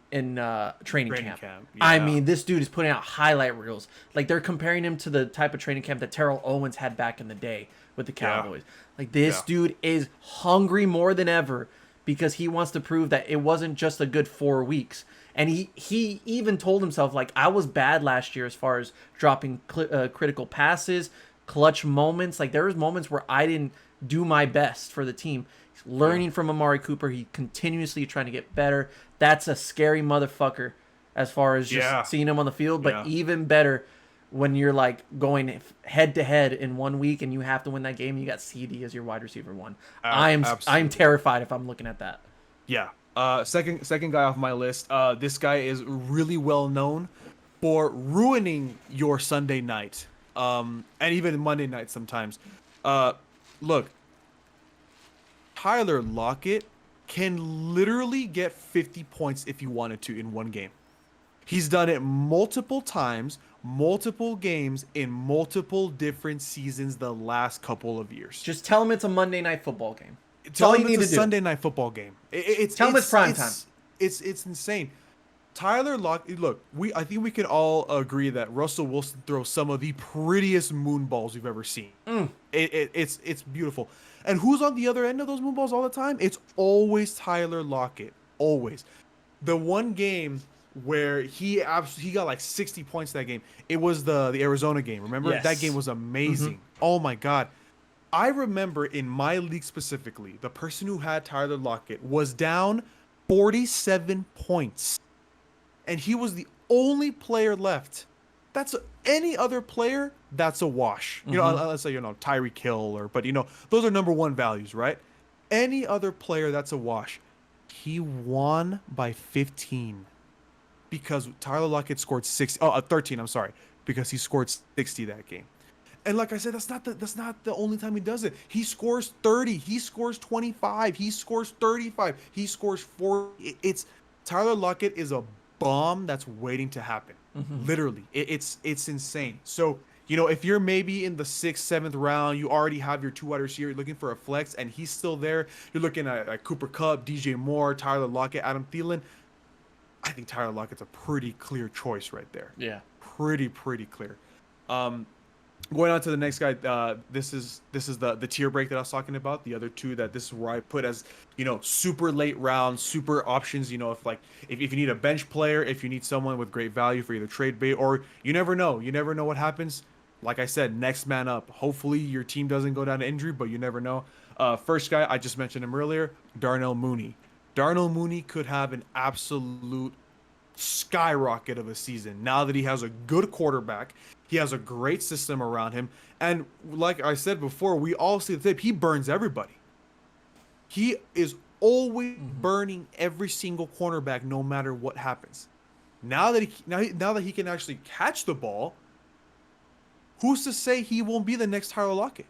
training camp. Yeah. I mean, this dude is putting out highlight reels. Like, they're comparing him to the type of training camp that Terrell Owens had back in the day with the Cowboys. Like, this dude is hungry more than ever because he wants to prove that it wasn't just a good 4 weeks. And he even told himself, like, I was bad last year as far as dropping critical passes, clutch moments. Like, there was moments where I didn't do my best for the team. He's learning from Amari Cooper. He continuously trying to get better. That's a scary motherfucker as far as just seeing him on the field. But even better when you're like going head to head in 1 week and you have to win that game. You got CD as your wide receiver one. I'm terrified if I'm looking at that. Yeah. Second guy off my list. This guy is really well known for ruining your Sunday night, and even Monday night sometimes. Look, Tyler Lockett can literally get 50 points if he wanted to in one game. He's done it multiple times, multiple games in multiple different seasons the last couple of years. Just tell him it's a Monday Night Football game. Tell him it's a Sunday Night Football game. Tell him it's prime time. It's insane. Tyler Lockett, look, I think we can all agree that Russell Wilson throws some of the prettiest moon balls we've ever seen. It's beautiful. And who's on the other end of those moon balls all the time? It's always Tyler Lockett. Always. The one game where he got like 60 points that game, it was the Arizona game. Remember? Yes. That game was amazing. Oh my God. I remember in my league specifically, the person who had Tyler Lockett was down 47 points. And he was the only player left. That's any other player, that's a wash. You know, let's say, Tyreek Hill but those are number one values, right? Any other player, that's a wash. He won by 15 because Tyler Lockett scored 13, I'm sorry, because he scored 60 that game. And like I said, that's not the only time he does it. He scores 30, he scores 25, he scores 35, he scores 40. It's Tyler Lockett is a bomb that's waiting to happen. Literally. It's insane. So, if you're maybe in the 6th, 7th round, you already have your 2 wide receiver, you're looking for a flex, and he's still there. You're looking at Cooper Kupp, DJ Moore, Tyler Lockett, Adam Thielen. I think Tyler Lockett's a pretty clear choice right there. Yeah. Pretty clear. Going on to the next guy, this is the tier break that I was talking about. The other two this is where I put as super late round, super options. If you need a bench player, if you need someone with great value for either trade bait or you never know what happens. Like I said, next man up. Hopefully your team doesn't go down to injury, but you never know. First guy, I just mentioned him earlier, Darnell Mooney. Darnell Mooney could have an absolute skyrocket of a season now that he has a good quarterback. He has a great system around him. And like I said before, we all see the tape. He burns everybody. He is always burning every single cornerback no matter what happens. Now that he can actually catch the ball, who's to say he won't be the next Tyler Lockett?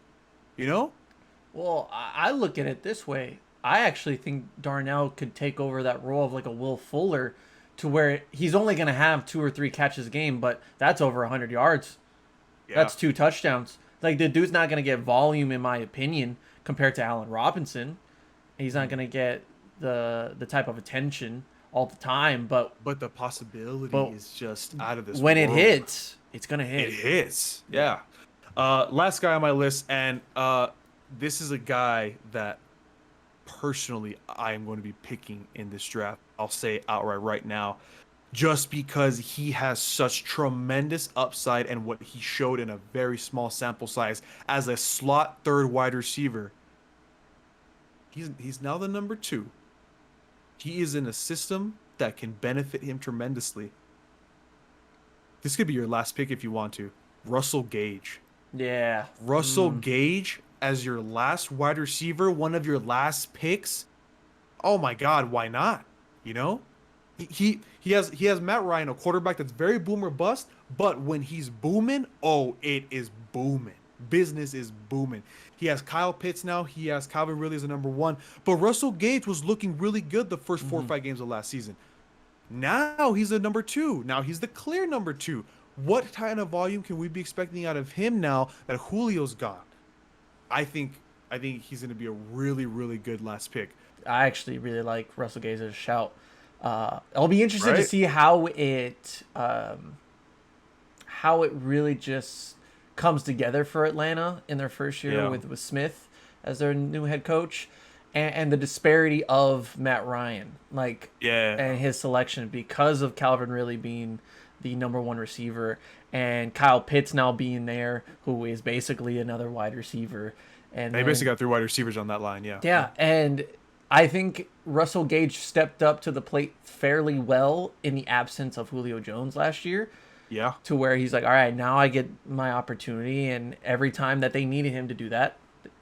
Well, I look at it this way. I actually think Darnell could take over that role of like a Will Fuller, to where he's only going to have 2 or 3 catches a game, but that's over 100 yards. Yeah. That's 2 touchdowns. Like, the dude's not going to get volume, in my opinion, compared to Allen Robinson. He's not going to get the type of attention all the time, but the possibility is just out of this when world. It hits, it's going to hit. It hits. Yeah. Last guy on my list, and this is a guy that personally I am going to be picking in this draft. I'll say it outright right now, just because he has such tremendous upside and what he showed in a very small sample size as a slot third wide receiver. He's now the number 2. He is in a system that can benefit him tremendously. This could be your last pick if you want to. Russell Gage. Yeah. Russell Gage as your last wide receiver, one of your last picks. Oh my God, why not? He has Matt Ryan, a quarterback that's very boom or bust, but when he's booming, it is booming. Business is booming. He has Kyle Pitts now. He has Calvin Ridley as a number 1, but Russell Gage was looking really good the first 4 or 5 games of last season. Now he's a number 2. Now he's the clear number 2. What kind of volume can we be expecting out of him now that Julio's gone? I think he's going to be a really, really good last pick. I actually really like Russell Gage as a shout. I'll be interested to Right. see how it really just comes together for Atlanta in their first year Yeah. with Smith as their new head coach, and the disparity of Matt Ryan, and his selection because of Calvin really being the number one receiver and Kyle Pitts now being there, who is basically another wide receiver. And They then, basically got 3 wide receivers on that line. Yeah. yeah, and I think Russell Gage stepped up to the plate fairly well in the absence of Julio Jones last year. Yeah. To where he's like, all right, now I get my opportunity, and every time that they needed him to do that,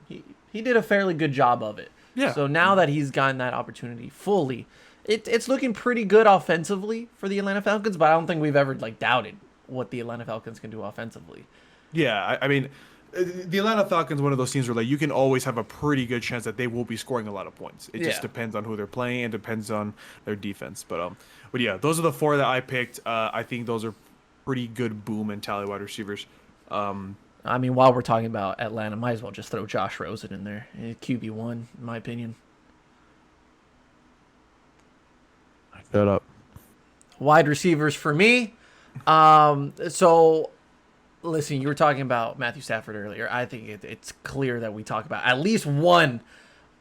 he did a fairly good job of it. Yeah. So now that he's gotten that opportunity fully, it's looking pretty good offensively for the Atlanta Falcons, but I don't think we've ever doubted what the Atlanta Falcons can do offensively. Yeah. I mean, the Atlanta Falcons, one of those teams where you can always have a pretty good chance that they will be scoring a lot of points. It just depends on who they're playing and depends on their defense. But yeah, those are the 4 that I picked. I think those are pretty good boom mentality wide receivers. I mean, while we're talking about Atlanta, might as well just throw Josh Rosen in there. QB1, in my opinion. Shut up. Wide receivers for me. So, listen, you were talking about Matthew Stafford earlier. I think it's clear that we talk about at least one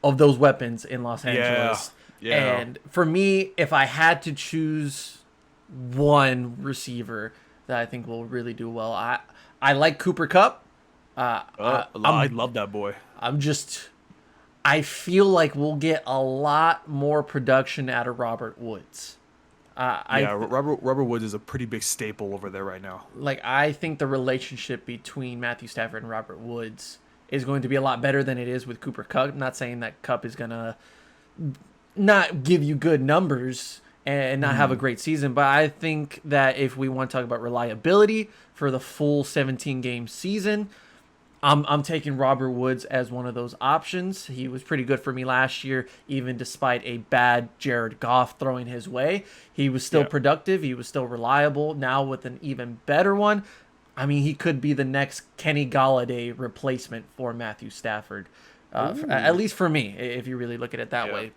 of those weapons in Los Angeles. Yeah. And for me, if I had to choose one receiver that I think will really do well, I like Cooper Kupp. I love that boy. I feel like we'll get a lot more production out of Robert Woods. Robert Woods is a pretty big staple over there right now. I think the relationship between Matthew Stafford and Robert Woods is going to be a lot better than it is with Cooper Kupp. I'm not saying that Kupp is going to not give you good numbers and not have a great season, but I think that if we want to talk about reliability for the full 17-game season, I'm taking Robert Woods as one of those options. He was pretty good for me last year, even despite a bad Jared Goff throwing his way. He was still productive. He was still reliable. Now with an even better one, I mean, he could be the next Kenny Golladay replacement for Matthew Stafford, at least for me, if you really look at it that way.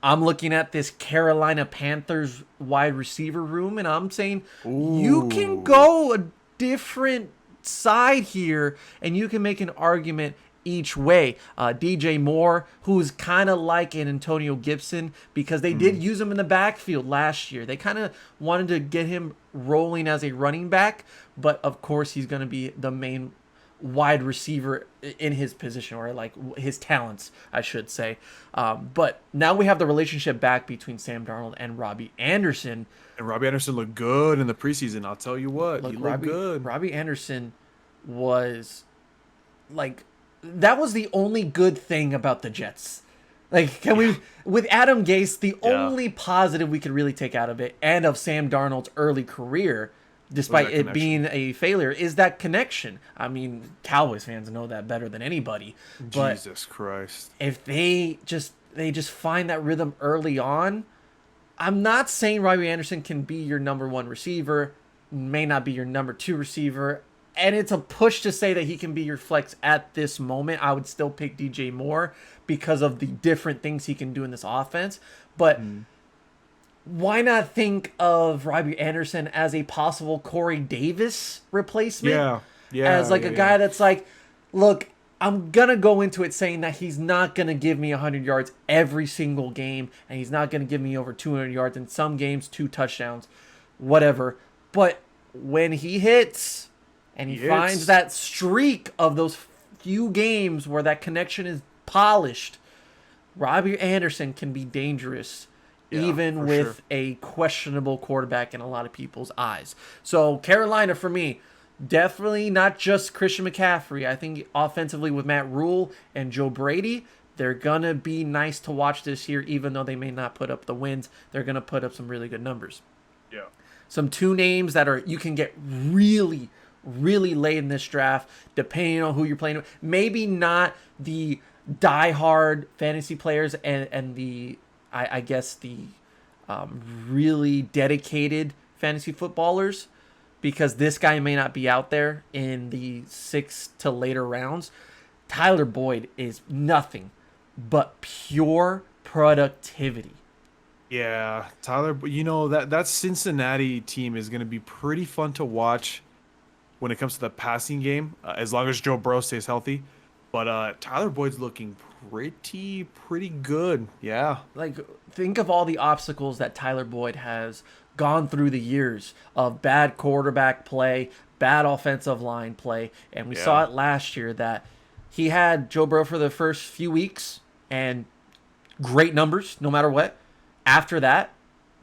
I'm looking at this Carolina Panthers wide receiver room, and I'm saying you can go a different side here, and you can make an argument each way. DJ Moore, who's kind of like an Antonio Gibson, because they did use him in the backfield last year. They kind of wanted to get him rolling as a running back, but of course he's going to be the main wide receiver in his position, or his talents, I should say. But now we have the relationship back between Sam Darnold and Robbie Anderson. And Robbie Anderson looked good in the preseason. I'll tell you what, he looked good. Robbie Anderson was that was the only good thing about the Jets. We, with Adam Gase, the only positive we could really take out of it, and of Sam Darnold's early career, despite it being a failure, is that connection. I mean, Cowboys fans know that better than anybody. But Jesus Christ. if they just find that rhythm early on, I'm not saying Robbie Anderson can be your number one receiver, may not be your number two receiver, and it's a push to say that he can be your flex at this moment. I would still pick DJ Moore because of the different things he can do in this offense. But why not think of Robbie Anderson as a possible Corey Davis replacement? As a guy that's look, I'm going to go into it saying that he's not going to give me 100 yards every single game, and he's not going to give me over 200 yards in some games, 2 touchdowns, whatever. But when he hits and he finds that streak of those few games where that connection is polished, Robbie Anderson can be dangerous even with a questionable quarterback in a lot of people's eyes. So Carolina, for me, definitely not just Christian McCaffrey. I think offensively with Matt Rule and Joe Brady, they're going to be nice to watch this year, even though they may not put up the wins. They're going to put up some really good numbers. Yeah. Some 2 names that you can get really, really late in this draft, depending on who you're playing with. Maybe not the diehard fantasy players and the, I guess, the really dedicated fantasy footballers, because this guy may not be out there in the 6th to later rounds. Tyler Boyd is nothing but pure productivity. Yeah, Tyler, that Cincinnati team is going to be pretty fun to watch when it comes to the passing game, as long as Joe Burrow stays healthy. But Tyler Boyd's looking pretty good. Yeah. Like, think of all the obstacles that Tyler Boyd has gone through the years of bad quarterback play, bad offensive line play, and we saw it last year that he had Joe Burrow for the first few weeks and great numbers no matter what. After that,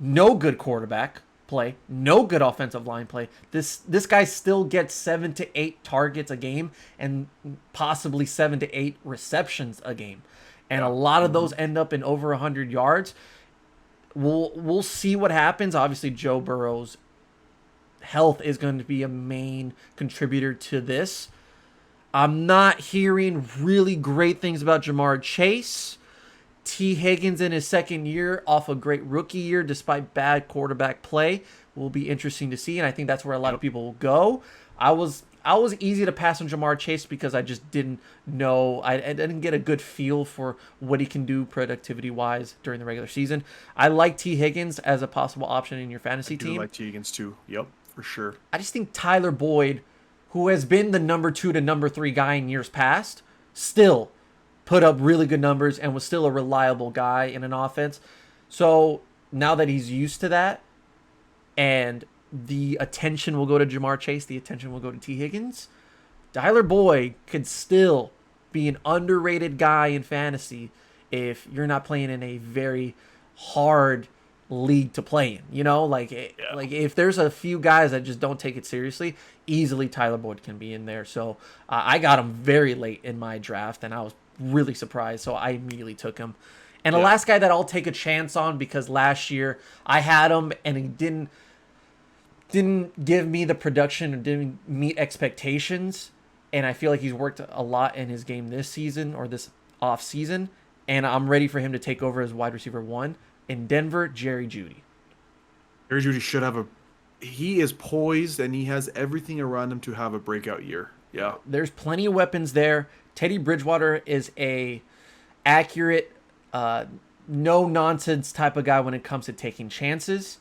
no good quarterback play, no good offensive line play. This guy still gets 7 to 8 targets a game and possibly 7 to 8 receptions a game. And a lot of those end up in over 100 yards. We'll see what happens. Obviously, Joe Burrow's health is going to be a main contributor to this. I'm not hearing really great things about Jamar Chase. T. Higgins in his second year off a great rookie year despite bad quarterback play will be interesting to see, and I think that's where a lot of people will go. I was easy to pass on Jamar Chase because I just didn't know. I didn't get a good feel for what he can do productivity-wise during the regular season. I like T. Higgins as a possible option in your fantasy team. I like T. Higgins too. Yep, for sure. I just think Tyler Boyd, who has been the number 2 to number 3 guy in years past, still put up really good numbers and was still a reliable guy in an offense. So now that he's used to that and the attention will go to Jamar Chase, the attention will go to T. Higgins, Tyler Boyd could still be an underrated guy in fantasy if you're not playing in a very hard league to play in. Like if there's a few guys that just don't take it seriously, easily Tyler Boyd can be in there. So I got him very late in my draft, and I was really surprised, so I immediately took him. And the last guy that I'll take a chance on, because last year I had him and he didn't give me the production or didn't meet expectations, and I feel like he's worked a lot in his game this season or this off season, and I'm ready for him to take over as wide receiver 1 in Denver. Jerry Jeudy. Jerry Jeudy he is poised and he has everything around him to have a breakout year. Yeah. There's plenty of weapons there. Teddy Bridgewater is a accurate, no-nonsense type of guy when it comes to taking chances.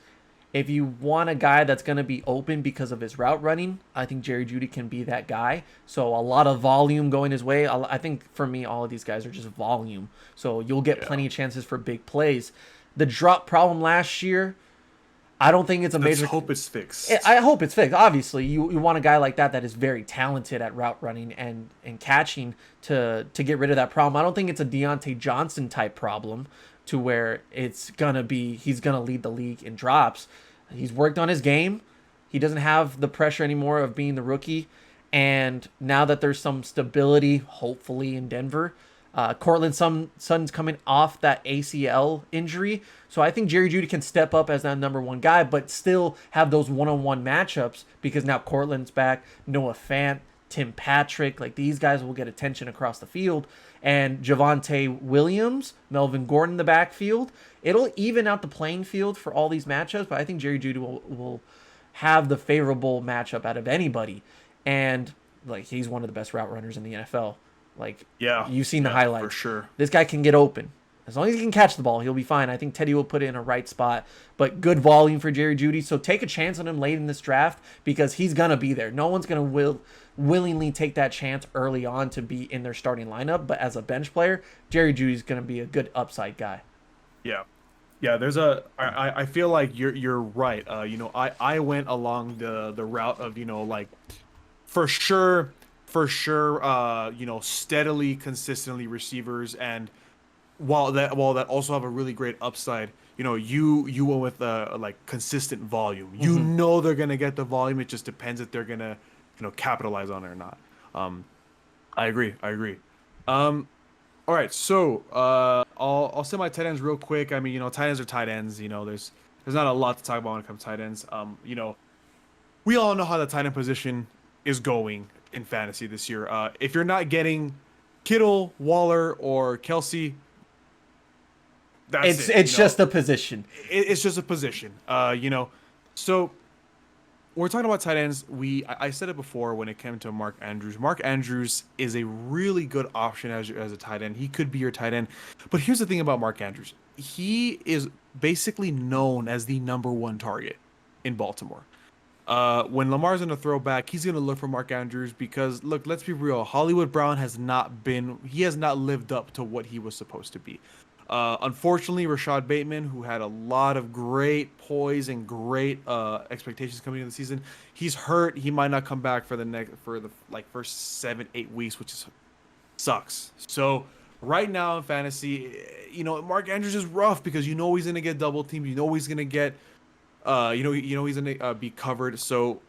If you want a guy that's going to be open because of his route running, I think Jerry Jeudy can be that guy. So a lot of volume going his way. I think for me, all of these guys are just volume. So you'll get plenty of chances for big plays. The drop problem last year, I don't think it's a major. Let's hope it's fixed. I hope it's fixed. Obviously, you want a guy like that is very talented at route running and catching to get rid of that problem. I don't think it's a Deontay Johnson type problem to where he's gonna lead the league in drops. He's worked on his game. He doesn't have the pressure anymore of being the rookie. And now that there's some stability, hopefully in Denver, Cortland Sutton's coming off that ACL injury. So I think Jerry Jeudy can step up as that number 1 guy, but still have those one-on-one matchups because now Cortland's back, Noah Fant, Tim Patrick. Like, these guys will get attention across the field. And Javonte Williams, Melvin Gordon in the backfield. It'll even out the playing field for all these matchups, but I think Jerry Jeudy will have the favorable matchup out of anybody. And, like, he's one of the best route runners in the NFL. Like, you've seen the highlights. For sure. This guy can get open. As long as he can catch the ball, he'll be fine. I think Teddy will put it in a right spot. But good volume for Jerry Jeudy. So take a chance on him late in this draft because he's going to be there. No one's going to willingly take that chance early on to be in their starting lineup. But as a bench player, Jerry Judy's going to be a good upside guy. Yeah. Yeah, I feel like you're right. I went along the route of, for sure, steadily, consistently receivers, and while that also have a really great upside, you went with consistent volume. Mm-hmm. They're gonna get the volume. It just depends if they're gonna capitalize on it or not. I agree. All right, so I'll say my tight ends real quick. I mean, tight ends are tight ends. There's not a lot to talk about when it comes to tight ends. We all know how the tight end position is going in fantasy this year. If you're not getting Kittle, Waller, or Kelsey, it's just a position. It's just a position. So we're talking about tight ends. I said it before when it came to Mark Andrews. Mark Andrews is a really good option as a tight end. He could be your tight end. But here's the thing about Mark Andrews. He is basically known as the number one target in Baltimore. When Lamar's going to throw back, he's going to look for Mark Andrews because, look, let's be real. Hollywood Brown has not lived up to what he was supposed to be. Unfortunately, Rashad Bateman, who had a lot of great poise and great expectations coming into the season, he's hurt. He might not come back for the first 7-8 weeks, which sucks. So right now in fantasy, Mark Andrews is rough because he's gonna get double teamed. He's gonna get, he's gonna be covered. So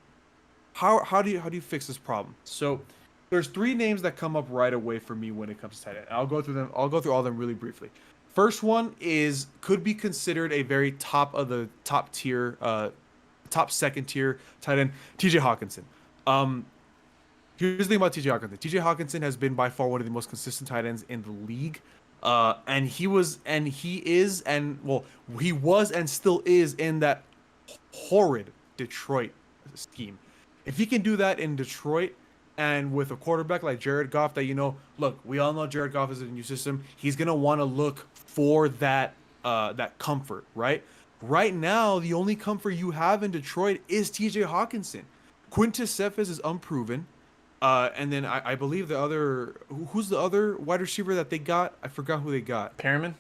how do you fix this problem? So there's 3 names that come up right away for me when it comes to tight end. I'll go through them. I'll go through all of them really briefly. First one could be considered a very top second tier tight end, TJ Hawkinson. Here's the thing about TJ Hawkinson. TJ Hawkinson has been by far one of the most consistent tight ends in the league. He was and still is in that horrid Detroit scheme. If he can do that in Detroit, and with a quarterback like Jared Goff that, look, we all know Jared Goff is a new system. He's going to want to look for that comfort, right? Right now, the only comfort you have in Detroit is TJ Hawkinson. Quintus Cephas is unproven. And then I believe who's the other wide receiver that they got? I forgot who they got. Perriman?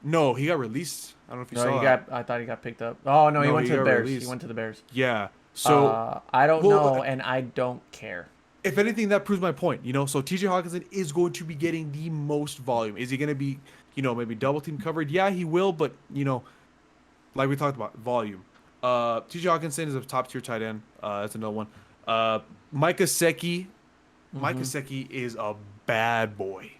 No, he got released. I don't know if you saw that. I thought he got picked up. Oh, no, he went to the Bears. Released. He went to the Bears. Yeah. So I don't know, and I don't care. If anything, that proves my point. So TJ Hawkinson is going to be getting the most volume. Is he going to be, maybe double team covered? Yeah, he will, but like we talked about, volume. TJ Hawkinson is a top tier tight end. That's another one. Mike Gesicki. Mike Gesicki is a bad boy.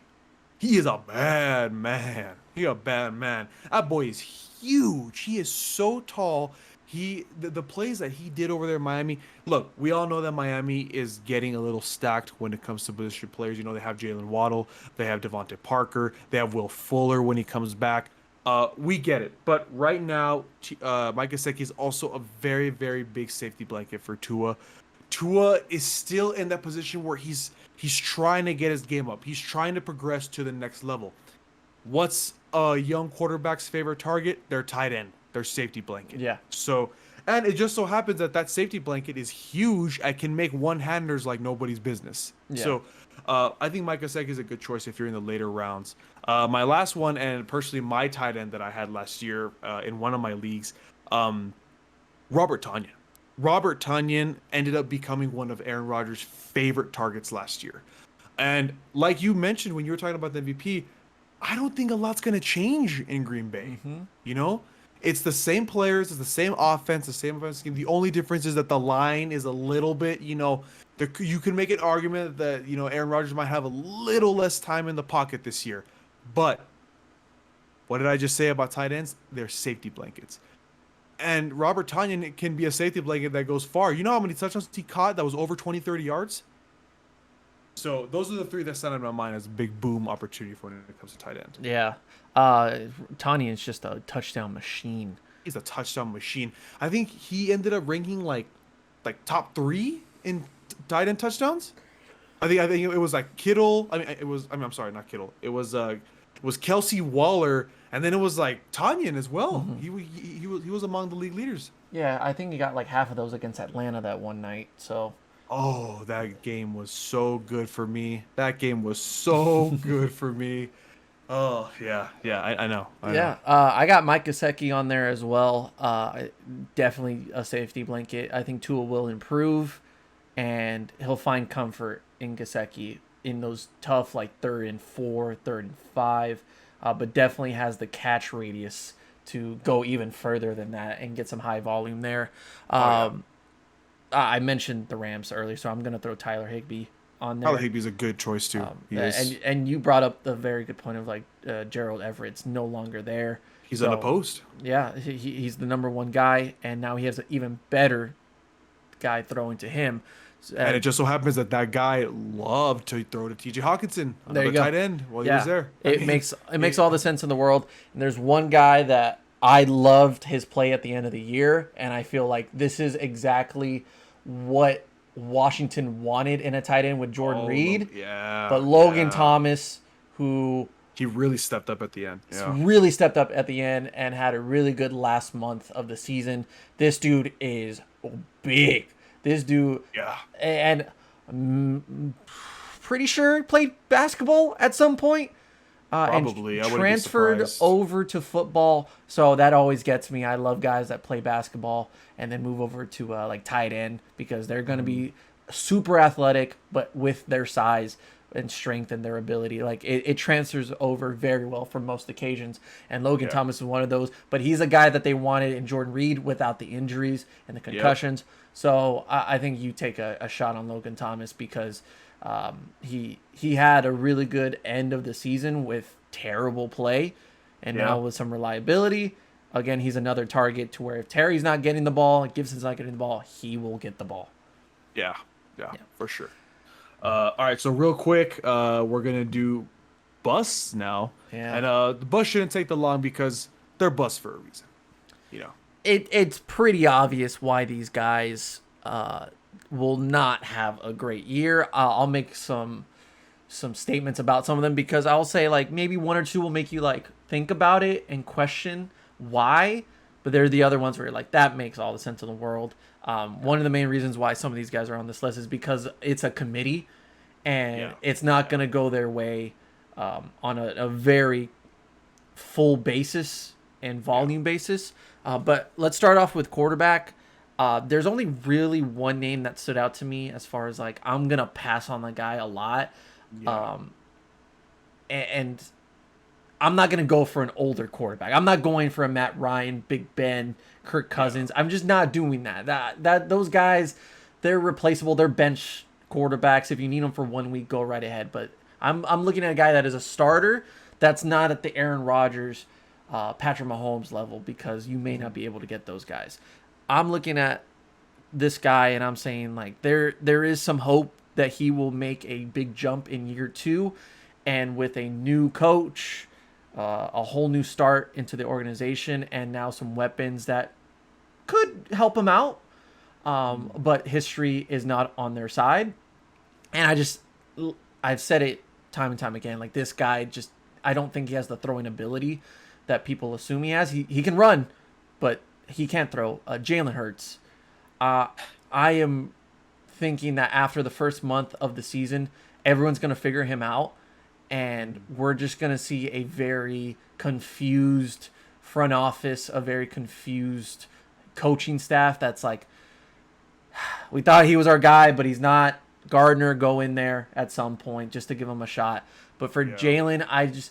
He is a bad man. That boy is huge. He is so tall. The plays that he did over there in Miami. Look, we all know that Miami is getting a little stacked when it comes to position players. They have Jalen Waddle, they have Devontae Parker, they have Will Fuller when he comes back. We get it, but right now, Mike Gesicki is also a very, very big safety blanket for Tua. Tua is still in that position where he's trying to get his game up. He's trying to progress to the next level. What's a young quarterback's favorite target? Their tight end. Their safety blanket. Yeah. So, and it just so happens that safety blanket is huge. I can make one-handers like nobody's business. Yeah. So, I think Mike Gesicki is a good choice if you're in the later rounds. My last one, and personally my tight end that I had last year in one of my leagues, Robert Tonyan. Robert Tonyan ended up becoming one of Aaron Rodgers' favorite targets last year. And like you mentioned when you were talking about the MVP, I don't think a lot's going to change in Green Bay. It's the same players, it's the same offense, the same offensive scheme. The only difference is that the line is a little bit, you can make an argument that, Aaron Rodgers might have a little less time in the pocket this year. But what did I just say about tight ends? They're safety blankets. And Robert Tonyan can be a safety blanket that goes far. You know how many touchdowns he caught that was over 20, 30 yards? So those are the 3 that stand out in my mind as a big boom opportunity for when it comes to tight end. Yeah. Tanyan's just a touchdown machine. He's a touchdown machine. I think he ended up ranking like top 3 in tight end touchdowns. I think it was like Kittle. I'm sorry, not Kittle. It was Kelsey Waller, and then it was like Tonyan as well. Mm-hmm. He was among the league leaders. Yeah, I think he got like half of those against Atlanta that one night. So. Oh, that game was so good for me. Oh, yeah, I know. I got Mike Gesicki on there as well. Definitely a safety blanket. I think Tua will improve, and he'll find comfort in Gesicki in those tough, 3rd and 4, 3rd and 5, but definitely has the catch radius to go even further than that and get some high volume there. I mentioned the Rams earlier, so I'm going to throw Tyler Higbee on there. Tyler Higbee's a good choice, too. And you brought up the very good point of, Gerald Everett's no longer there. He's unopposed. Yeah, he's the number 1 guy, and now he has an even better guy throwing to him. And it just so happens that guy loved to throw to TJ Hawkinson, another tight end, while he was there. It makes all the sense in the world. And there's one guy that I loved his play at the end of the year, and I feel like this is exactly what Washington wanted in a tight end with Jordan Reed. Yeah. But Logan Thomas, who he really stepped up at the end. Yeah. really stepped up at the end and had a really good last month of the season. This dude is big. This dude, and I'm pretty sure played basketball at some point. Probably. And transferred over to football. So that always gets me. I love guys that play basketball and then move over to like tight end, because they're going to be super athletic, but with their size and strength and their ability, like it transfers over very well for most occasions. And Logan Thomas is one of those, but he's a guy that they wanted in Jordan Reed without the injuries and the concussions. So I think you take a shot on Logan Thomas, because he had a really good end of the season with terrible play, and now with some reliability. Again, he's another target to where if Terry's not getting the ball, Gibson's not getting the ball, he will get the ball. Yeah, for sure. All right, so real quick, we're gonna do busts now, and the bust shouldn't take the long because they're busts for a reason. You know, it's pretty obvious why these guys will not have a great year. I'll make some statements about some of them, because I'll say like maybe one or two will make you like think about it and question why, but they're the other ones where you're like, that makes all the sense in the world. One of the main reasons why some of these guys are on this list is because it's a committee, and it's not going to go their way on a very full basis and volume basis. But let's start off with quarterback. There's only really one name that stood out to me as far as like, I'm going to pass on the guy a lot. And I'm not going to go for an older quarterback. I'm not going for a Matt Ryan, Big Ben, Kirk Cousins. I'm just not doing that. Those guys, they're replaceable. They're bench quarterbacks. If you need them for 1 week, go right ahead. But I'm looking at a guy that is a starter that's not at the Aaron Rodgers, Patrick Mahomes level, because you may not be able to get those guys. I'm looking at this guy and I'm saying like there is some hope that he will make a big jump in year 2, and with a new coach, a whole new start into the organization, and now some weapons that could help him out. But history is not on their side. And I've said it time and time again, like this guy I don't think he has the throwing ability that people assume he has. He can run, but he can't throw. Jalen Hurts. I am thinking that after the first month of the season, everyone's going to figure him out, and we're just going to see a very confused front office, a very confused coaching staff that's like, we thought he was our guy, but he's not. Gardner, go in there at some point just to give him a shot. But for Jalen,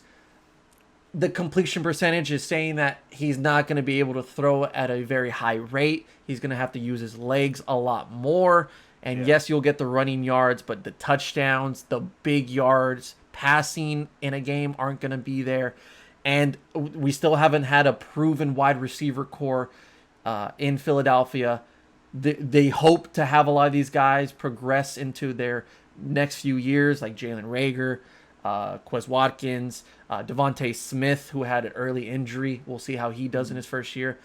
the completion percentage is saying that he's not going to be able to throw at a very high rate. He's going to have to use his legs a lot more. And yes, you'll get the running yards, but the touchdowns, the big yards, passing in a game aren't going to be there. And we still haven't had a proven wide receiver core in Philadelphia. They hope to have a lot of these guys progress into their next few years, like Jalen Reagor, Quez Watkins, Devontae Smith, who had an early injury. We'll see how he does in his first year.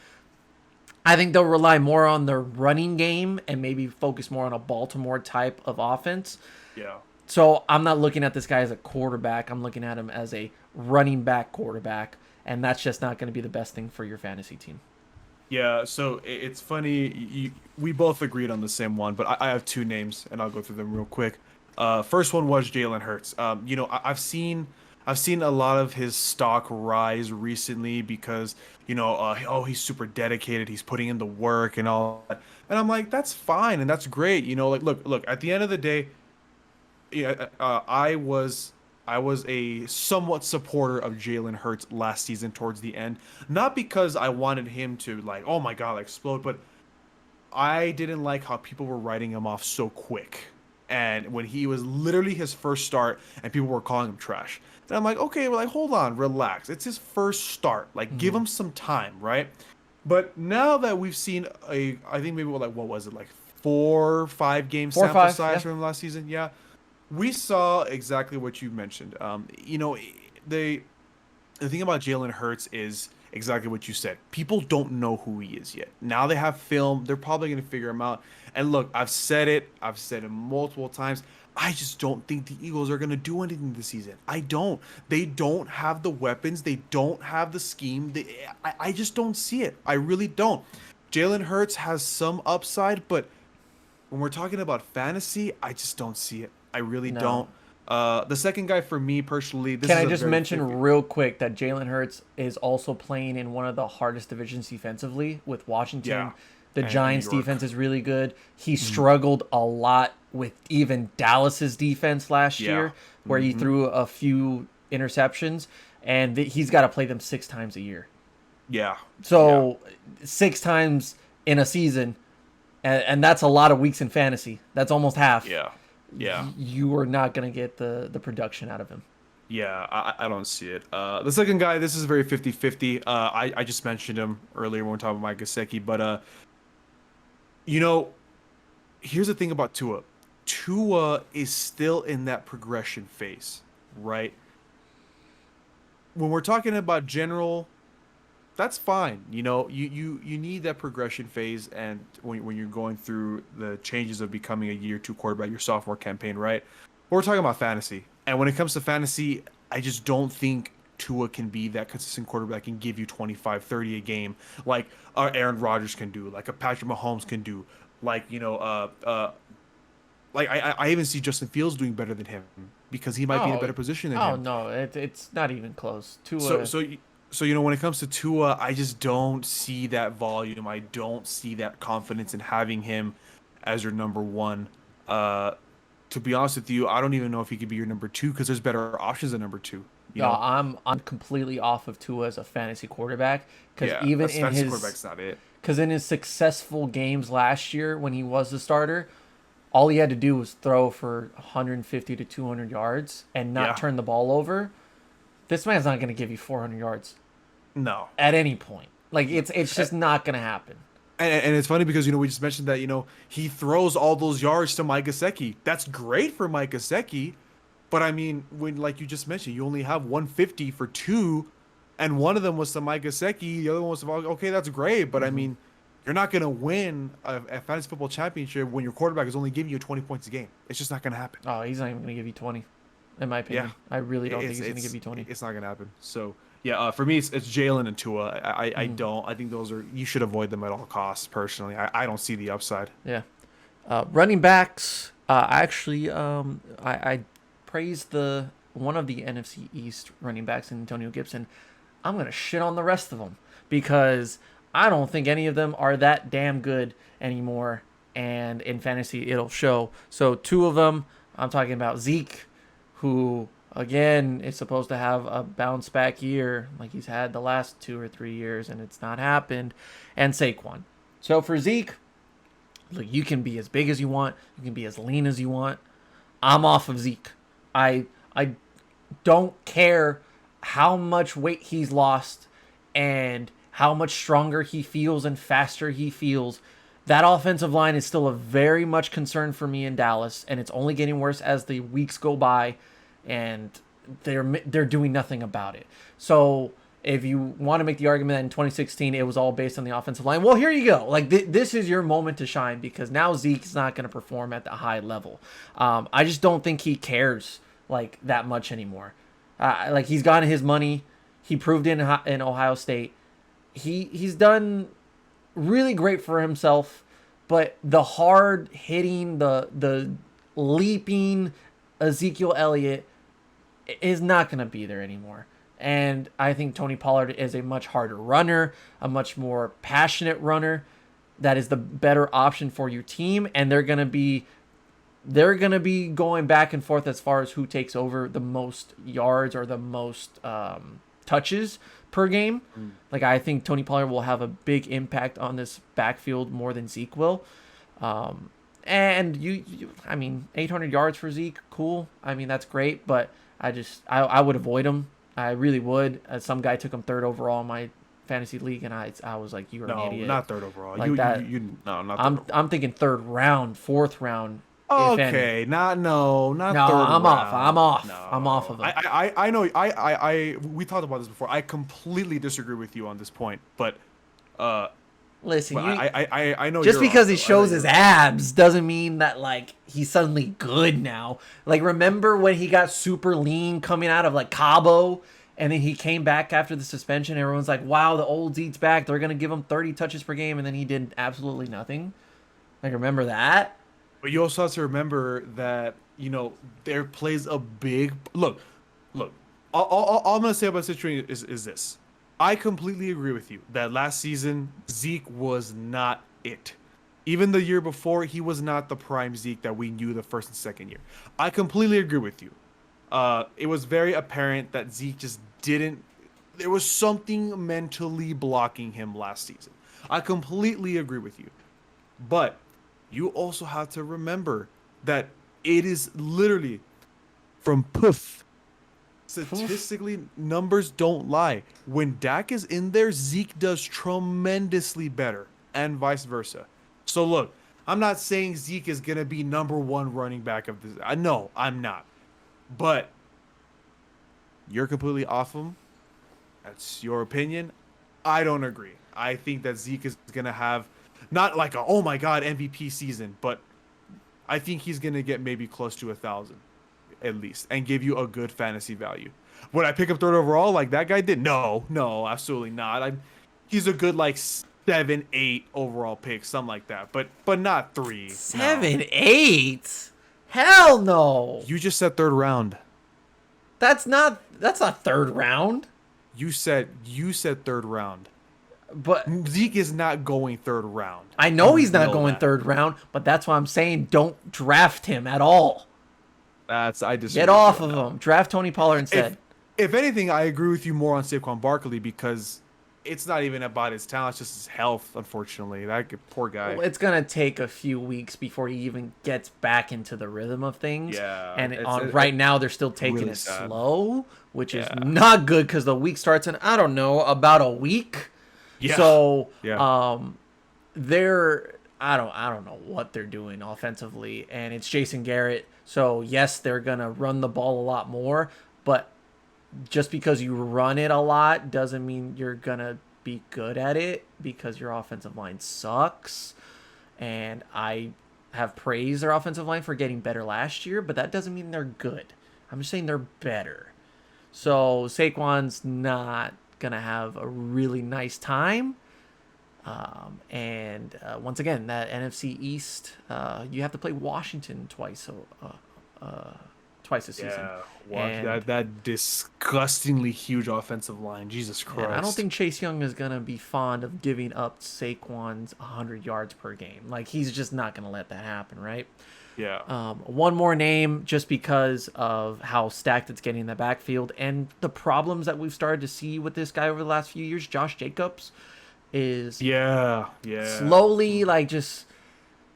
I think they'll rely more on their running game and maybe focus more on a Baltimore type of offense. Yeah. So I'm not looking at this guy as a quarterback. I'm looking at him as a running back quarterback, and that's just not going to be the best thing for your fantasy team. Yeah, so it's funny. We both agreed on the same one, but I have two names, and I'll go through them real quick. First one was Jalen Hurts. I've seen a lot of his stock rise recently because, he's super dedicated. He's putting in the work and all that. And I'm like, that's fine and that's great. Look, at the end of the day, I was a somewhat supporter of Jalen Hurts last season towards the end. Not because I wanted him to, like, oh my God, explode, but I didn't like how people were writing him off so quick. And when he was literally his first start and people were calling him trash. And I'm like, okay, well, like, hold on, relax. It's his first start. Like, give him some time, right? But now that we've seen I think maybe, like, what was it, like 4 or 5 game sample size from him last season? Yeah. We saw exactly what you mentioned. The thing about Jalen Hurts is, exactly what you said. People don't know who he is yet. Now they have film. They're probably going to figure him out. And look, I've said it multiple times. I just don't think the Eagles are going to do anything this season. I don't. They don't have the weapons. They don't have the scheme. I just don't see it. I really don't. Jalen Hurts has some upside, but when we're talking about fantasy, I just don't see it. I really don't. The second guy for me personally, Can I just mention real quick that Jalen Hurts is also playing in one of the hardest divisions defensively with Washington. Yeah. The Giants' defense is really good. He struggled a lot with even Dallas's defense last year, where he threw a few interceptions, and he's got to play them 6 times a year. Yeah. So 6 times in a season, and that's a lot of weeks in fantasy. That's almost half. Yeah. Yeah. You are not going to get the production out of him. Yeah, I don't see it. The second guy, this is very 50-50. I just mentioned him earlier when we were talking about Mike Gesicki, but here's the thing about Tua. Tua is still in that progression phase, right? When we're talking about general, that's fine. You need that progression phase, and when you're going through the changes of becoming a year 2 quarterback, your sophomore campaign, right? But we're talking about fantasy, and when it comes to fantasy, I just don't think Tua can be that consistent quarterback and give you 25, 30 a game like Aaron Rodgers can do, like a Patrick Mahomes can do, like I even see Justin Fields doing better than him because he might be in a better position than him. Oh no, it's not even close. Tua. So when it comes to Tua, I just don't see that volume. I don't see that confidence in having him as your number 1. To be honest with you, I don't even know if he could be your number 2 because there's better options than number 2. I'm completely off of Tua as a fantasy quarterback because even in his quarterback's not it. Because in his successful games last year when he was the starter, all he had to do was throw for 150 to 200 yards and not turn the ball over. This man's not going to give you 400 yards. No. At any point. Like, it's just not going to happen. And it's funny because, we just mentioned that, he throws all those yards to Mike Gesicki. That's great for Mike Gesicki. But, I mean, when, like you just mentioned, you only have 150 for 2, and one of them was to Mike Gesicki, the other one was to, okay, that's great. But, I mean, you're not going to win a fantasy football championship when your quarterback is only giving you 20 points a game. It's just not going to happen. Oh, he's not even going to give you 20, in my opinion. I really don't think he's going to give you 20. It's not going to happen. So, yeah, for me, it's Jalen and Tua. I don't. I think those are – you should avoid them at all costs, personally. I don't see the upside. Yeah. Running backs, I praised one of the NFC East running backs, Antonio Gibson. I'm going to shit on the rest of them because I don't think any of them are that damn good anymore, and in fantasy it'll show. So 2 of them, I'm talking about Zeke, who again is supposed to have a bounce back year like he's had the last 2 or 3 years, and it's not happened, and Saquon. So for Zeke, look, you can be as big as you want, you can be as lean as you want. I'm off of Zeke. I don't care how much weight he's lost and how much stronger he feels and faster he feels. That offensive line is still a very much concern for me in Dallas, and it's only getting worse as the weeks go by, and they're doing nothing about it. So if you want to make the argument that in 2016 it was all based on the offensive line, well, here you go. Like this is your moment to shine because now Zeke's not going to perform at the high level. I just don't think he cares like that much anymore. Like he's gotten his money. He proved in Ohio State. He's done really great for himself, but the hard hitting, the leaping Ezekiel Elliott is not going to be there anymore. And I think Tony Pollard is a much harder runner, a much more passionate runner that is the better option for your team, and they're going to be going back and forth as far as who takes over the most yards or the most touches per game. Like I think Tony Pollard will have a big impact on this backfield more than Zeke will. And I mean, 800 yards for Zeke, cool. I mean, that's great, but I would avoid him. I really would. Some guy took him 3rd overall in my fantasy league, and I was like, "You're an idiot." No, not 3rd overall. Like that. No, not. I'm thinking 3rd round, 4th round. Okay, not No, third I'm round. off. I'm off. No, I'm off of him. I know. We talked about this before. I completely disagree with you on this point, but Listen, I know. just you're because off, he though. shows his abs doesn't mean that like he's suddenly good now. Like remember when he got super lean coming out of like Cabo, and then he came back after the suspension. Everyone's like, "Wow, the old Zeke's back. They're gonna give him 30 touches per game," and then he did absolutely nothing. Like remember that? But you also have to remember that there plays a big look. All I'm gonna say about the situation is this. I completely agree with you that last season Zeke was not it. Even the year before, he was not the prime Zeke that we knew the first and second year. I completely agree with you. It was very apparent that Zeke just didn't. There was something mentally blocking him last season. I completely agree with you, but you also have to remember that it is literally from poof. Statistically, numbers don't lie. When Dak is in there, Zeke does tremendously better, and vice versa. So look, I'm not saying Zeke is gonna be #1 running back of this. No, I'm not. But you're completely off him. That's your opinion. I don't agree. I think that Zeke is gonna have not like a oh my god MVP season, but I think he's gonna get maybe close to 1,000 at least and give you a good fantasy value. Would I pick up third overall like that guy did? No, absolutely not. He's a good like 7, 8 overall pick, something like that, but not 3. 7, 8? Hell no. You just said third round. That's not third round. You said third round. But Zeke is not going third round. I know he's not going third round, but that's why I'm saying don't draft him at all. I disagree. Get off of him. Draft Tony Pollard instead. If anything, I agree with you more on Saquon Barkley because it's not even about his talent, it's just his health, unfortunately. That poor guy. Well, it's going to take a few weeks before he even gets back into the rhythm of things. Yeah. And right now, they're still taking really it sad. Slow, which is not good because the week starts in, I don't know, about a week. Yeah. So, yeah. I don't know what they're doing offensively, and it's Jason Garrett. So yes, they're gonna run the ball a lot more, but just because you run it a lot doesn't mean you're gonna be good at it because your offensive line sucks. And I have praised their offensive line for getting better last year, but that doesn't mean they're good. I'm just saying they're better. So Saquon's not gonna have a really nice time. Once again, that NFC East, you have to play Washington twice this season. Yeah, that disgustingly huge offensive line. Jesus Christ. And I don't think Chase Young is going to be fond of giving up Saquon's 100 yards per game. Like, he's just not going to let that happen, right? Yeah. One more name, just because of how stacked it's getting in the backfield and the problems that we've started to see with this guy over the last few years, Josh Jacobs. Is slowly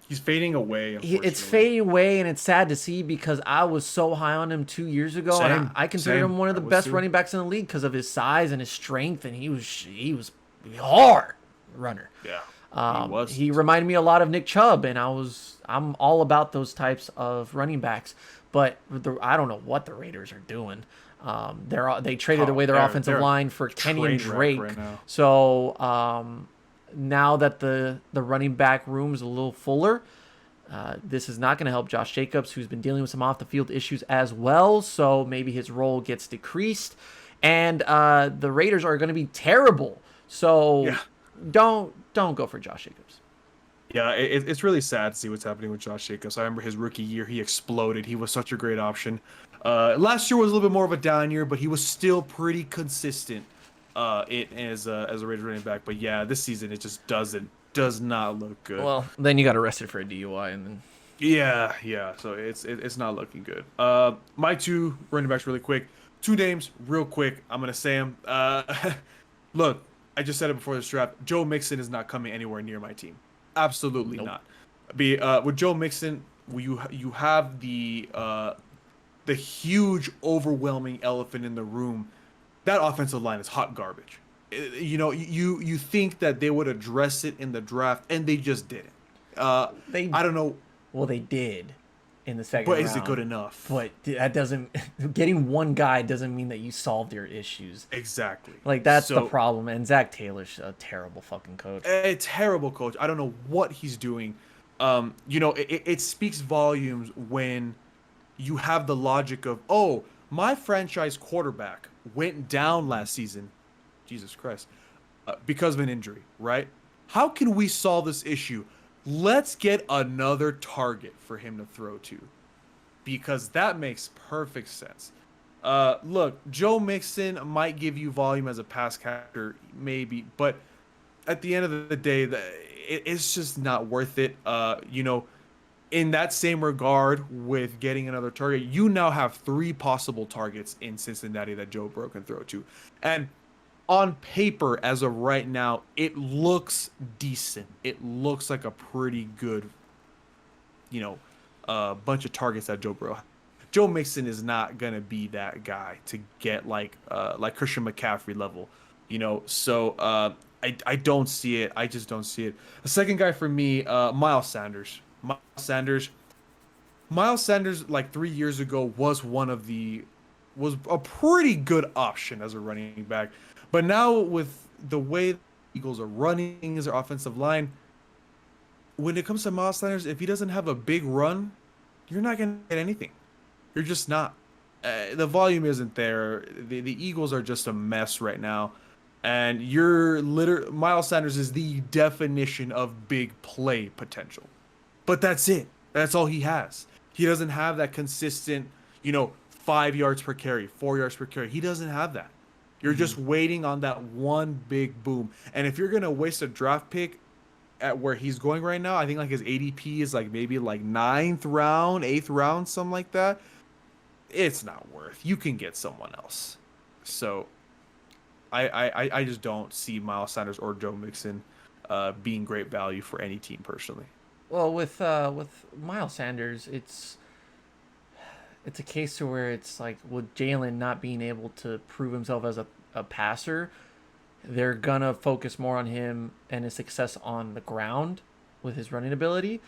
he's fading away. It's fading away, and it's sad to see because I was so high on him 2 years ago. And I considered him one of the best running backs in the league because of his size and his strength, and he was hard runner. Yeah, he reminded me a lot of Nick Chubb, and I'm all about those types of running backs. But I don't know what the Raiders are doing. They traded away their offensive line for Kenyon Drake. Right now. So now that the running back room is a little fuller, this is not going to help Josh Jacobs, who's been dealing with some off the field issues as well. So maybe his role gets decreased, and the Raiders are going to be terrible. So don't go for Josh Jacobs. Yeah, it's really sad to see what's happening with Josh Jacobs. I remember his rookie year, he exploded. He was such a great option. Last year was a little bit more of a down year, but he was still pretty consistent as a Raiders running back. But yeah, this season it just does not look good. Well, then you got arrested for a DUI, and then yeah. So it's not looking good. My 2 running backs really quick. 2 names real quick. I'm gonna say them. Look, I just said it before this draft. Joe Mixon is not coming anywhere near my team. Absolutely not. With Joe Mixon, you have the huge, overwhelming elephant in the room. That offensive line is hot garbage. You think that they would address it in the draft, and they just didn't. I don't know. Well, they did. in the second But round. is it good enough? But that doesn't getting one guy doesn't mean that you solved your issues. Exactly. Like that's the problem. And Zach Taylor's a terrible fucking coach. A terrible coach. I don't know what he's doing. It speaks volumes when you have the logic of, oh, my franchise quarterback went down last season. Jesus Christ. Because of an injury, right? How can we solve this issue? Let's get another target for him to throw to, because that makes perfect sense. Look, Joe Mixon might give you volume as a pass catcher, maybe, but at the end of the day, it's just not worth it. In that same regard with getting another target, you now have 3 possible targets in Cincinnati that Joe Burrow can throw to. And on paper, as of right now, it looks decent. It looks like a pretty good, bunch of targets that Joe Burrow. Joe Mixon is not gonna be that guy to get like Christian McCaffrey level, So I don't see it. I just don't see it. The second guy for me, Miles Sanders. Miles Sanders, like 3 years ago, was a pretty good option as a running back. But now with the way the Eagles are running as their offensive line, when it comes to Miles Sanders, if he doesn't have a big run, you're not going to get anything. You're just not. The volume isn't there. The Eagles are just a mess right now. And Miles Sanders is the definition of big play potential. But that's it. That's all he has. He doesn't have that consistent, 5 yards per carry, 4 yards per carry. He doesn't have that. You're just waiting on that one big boom. And if you're going to waste a draft pick at where he's going right now, I think like his ADP is like maybe like 9th round, 8th round, something like that. It's not worth. You can get someone else. So I just don't see Miles Sanders or Joe Mixon being great value for any team personally. Well, with Miles Sanders, it's a case to where it's like with Jalen not being able to prove himself as a passer, they're gonna focus more on him and his success on the ground with his running ability.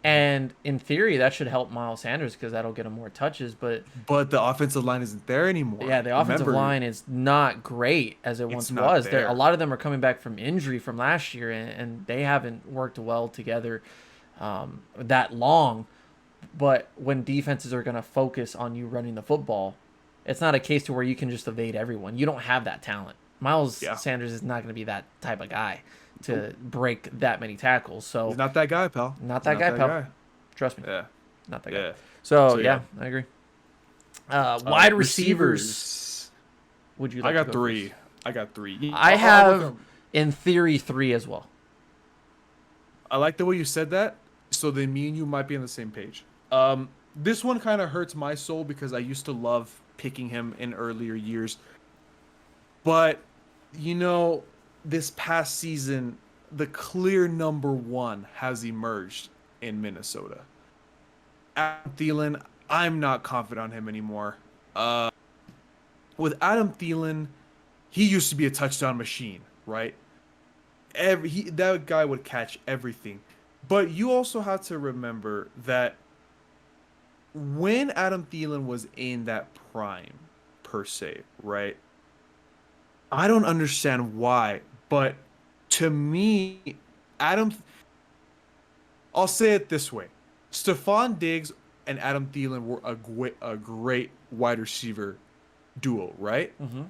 And in theory, that should help Miles Sanders because that'll get him more touches. But the offensive line isn't there anymore. Yeah, the offensive line is not great as it once was. A lot of them are coming back from injury from last year, and they haven't worked well together that long. But when defenses are going to focus on you running the football, it's not a case to where you can just evade everyone. You don't have that talent. Miles Sanders is not going to be that type of guy to break that many tackles. So he's not that guy, pal. Not that guy. Trust me. Yeah. Not that guy. So yeah, I agree. Wide receivers. Would you like I to go got 3. first? I got 3. I have, in theory, 3 as well. I like the way you said that. So then me and you might be on the same page. This one kind of hurts my soul because I used to love picking him in earlier years. But, this past season, the clear number 1 has emerged in Minnesota. Adam Thielen, I'm not confident on him anymore. With Adam Thielen, he used to be a touchdown machine, right? That guy would catch everything. But you also have to remember that when Adam Thielen was in that prime, per se, right? I don't understand why, but to me, I'll say it this way. Stephon Diggs and Adam Thielen were a great wide receiver duo, right? Mm-hmm.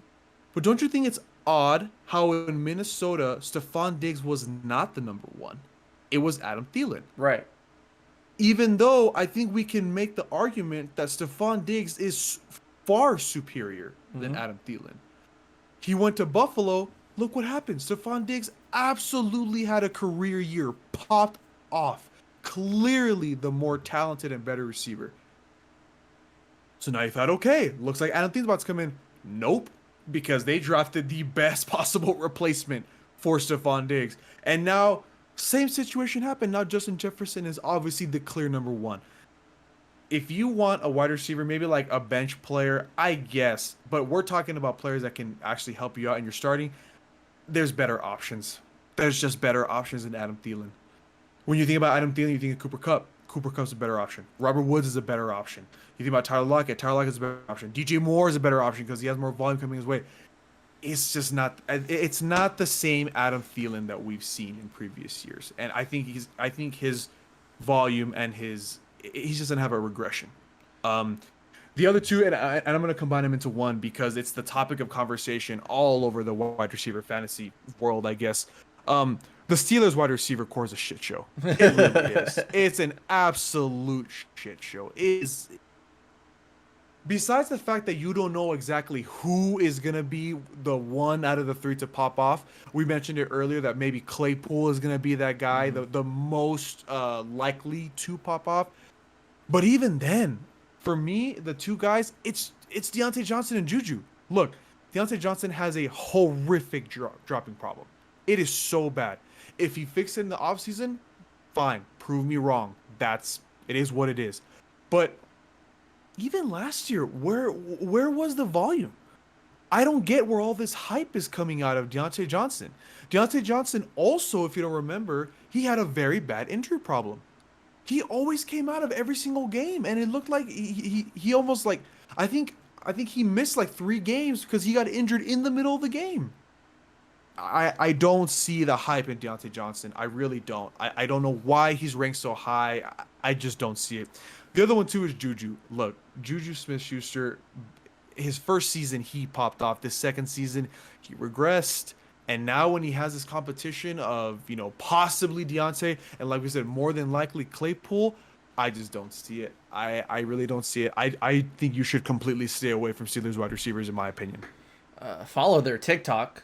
But don't you think it's odd how in Minnesota, Stephon Diggs was not the number 1? It was Adam Thielen. Right. Even though I think we can make the argument that Stephon Diggs is far superior than Adam Thielen. He went to Buffalo. Look what happened. Stephon Diggs absolutely had a career year. Popped off. Clearly the more talented and better receiver. So now you thought, okay, looks like Adam Thielen's about to come in. Nope. Because they drafted the best possible replacement for Stephon Diggs. And now, same situation happened. Now Justin Jefferson is obviously the clear number 1. If you want a wide receiver, maybe like a bench player, I guess. But we're talking about players that can actually help you out in your starting. There's better options. There's just better options than Adam Thielen. When you think about Adam Thielen, you think of Cooper Kupp. Cooper Kupp's a better option. Robert Woods is a better option. You think about Tyler Lockett is a better option. DJ Moore is a better option because he has more volume coming his way. It's just not. It's not the same Adam Thielen that we've seen in previous years, and I think his volume and he's just gonna have a regression. The other two, and I'm going to combine them into one because it's the topic of conversation all over the wide receiver fantasy world, I guess. The Steelers wide receiver core is a shit show. It really is. It's an absolute shit show. Besides the fact that you don't know exactly who is going to be the one out of the three to pop off, we mentioned it earlier that maybe Claypool is going to be that guy, the most likely to pop off. But even then, for me, the two guys, it's Deontay Johnson and Juju. Look, Deontay Johnson has a horrific dropping problem. It is so bad. If he fixed it in the offseason, fine. Prove me wrong. It is what it is. But even last year, where was the volume? I don't get where all this hype is coming out of Deontay Johnson. Deontay Johnson also, if you don't remember, he had a very bad injury problem. He always came out of every single game, and it looked like he almost like I think he missed like 3 games because he got injured in the middle of the game. I don't see the hype in Deontay Johnson. I really don't. I don't know why he's ranked so high. I just don't see it. The other one too is Juju. Look, Juju Smith-Schuster, his first season he popped off. This second season he regressed. And now when he has this competition of, possibly Deontay, and like we said, more than likely Claypool, I just don't see it. I really don't see it. I think you should completely stay away from Steelers wide receivers, in my opinion. Follow their TikTok.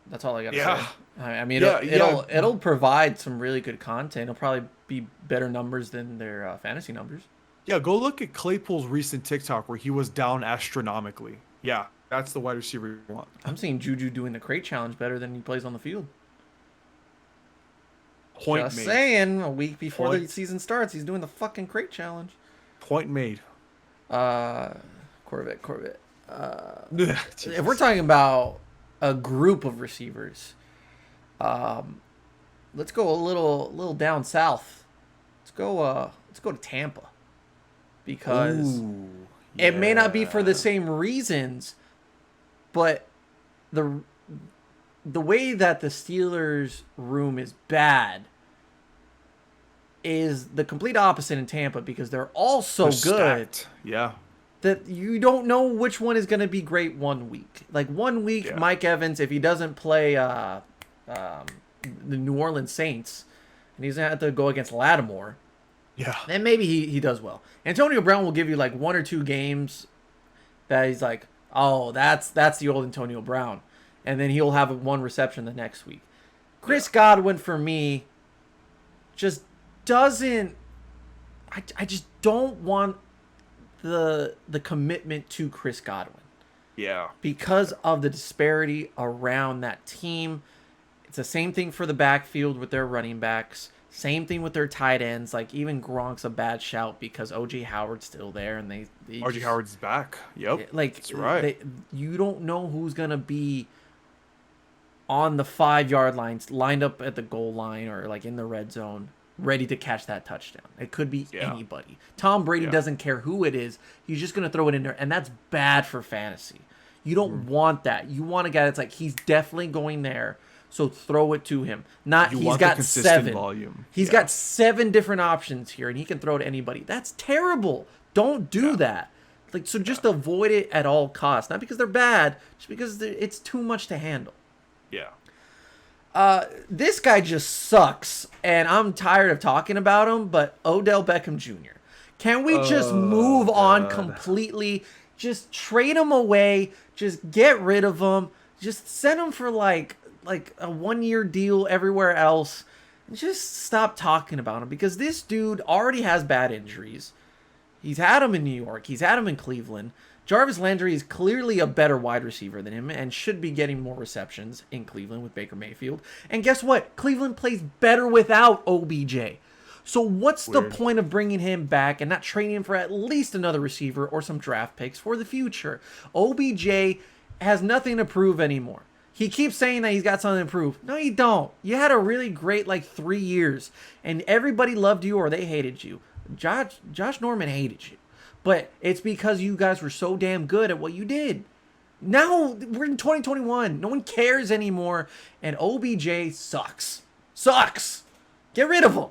That's all I gotta say. I mean, it'll provide some really good content. It'll probably be better numbers than their fantasy numbers. Yeah, go look at Claypool's recent TikTok where he was down astronomically. Yeah. That's the wide receiver you want. I'm seeing Juju doing the crate challenge better than he plays on the field. Just saying, a week before the season starts, he's doing the fucking crate challenge. Point made. Corvette. If we're talking about a group of receivers, let's go a little down south. Let's go to Tampa. Because it may not be for the same reasons, but the way that the Steelers room is bad is the complete opposite in Tampa because they're all so good. Stacked. Yeah. That you don't know which one is going to be great one week. Like 1 week, Mike Evans, if he doesn't play the New Orleans Saints, and he's going to have to go against Lattimore, then maybe he does well. Antonio Brown will give you like 1 or 2 games that he's like, oh, that's the old Antonio Brown. And then he'll have 1 reception the next week. Chris Godwin, for me, just doesn't... I just don't want the commitment to Chris Godwin. Yeah. Because of the disparity around that team. It's the same thing for the backfield with their running backs. Same thing with their tight ends. Like, even Gronk's a bad shout because O.J. Howard's still there. And they O.J. Howard's back. Yep. Like, that's right. You don't know who's going to be on the 5-yard lines, lined up at the goal line or, like, in the red zone, ready to catch that touchdown. It could be anybody. Tom Brady doesn't care who it is. He's just going to throw it in there. And that's bad for fantasy. You don't want that. You want a guy that's like, he's definitely going there. So throw it to him. He's got 7 volume. He's got 7 different options here, and he can throw to anybody. That's terrible. Don't do that. Like, so just avoid it at all costs. Not because they're bad, just because it's too much to handle. Yeah. This guy just sucks, and I'm tired of talking about him. But Odell Beckham Jr. Can we just move on completely? Just trade him away. Just get rid of him. Just send him for like a 1-year deal everywhere else, and just stop talking about him because this dude already has bad injuries. He's had him in New York. He's had him in Cleveland. Jarvis Landry is clearly a better wide receiver than him and should be getting more receptions in Cleveland with Baker Mayfield. And guess what? Cleveland plays better without OBJ. So what's the point of bringing him back and not trading him for at least another receiver or some draft picks for the future? OBJ has nothing to prove anymore. He keeps saying that he's got something to improve. No, you don't. You had a really great 3 years, and everybody loved you or they hated you. Josh Norman hated you, but it's because you guys were so damn good at what you did. Now we're in 2021. No one cares anymore, and OBJ sucks. Sucks. Get rid of him.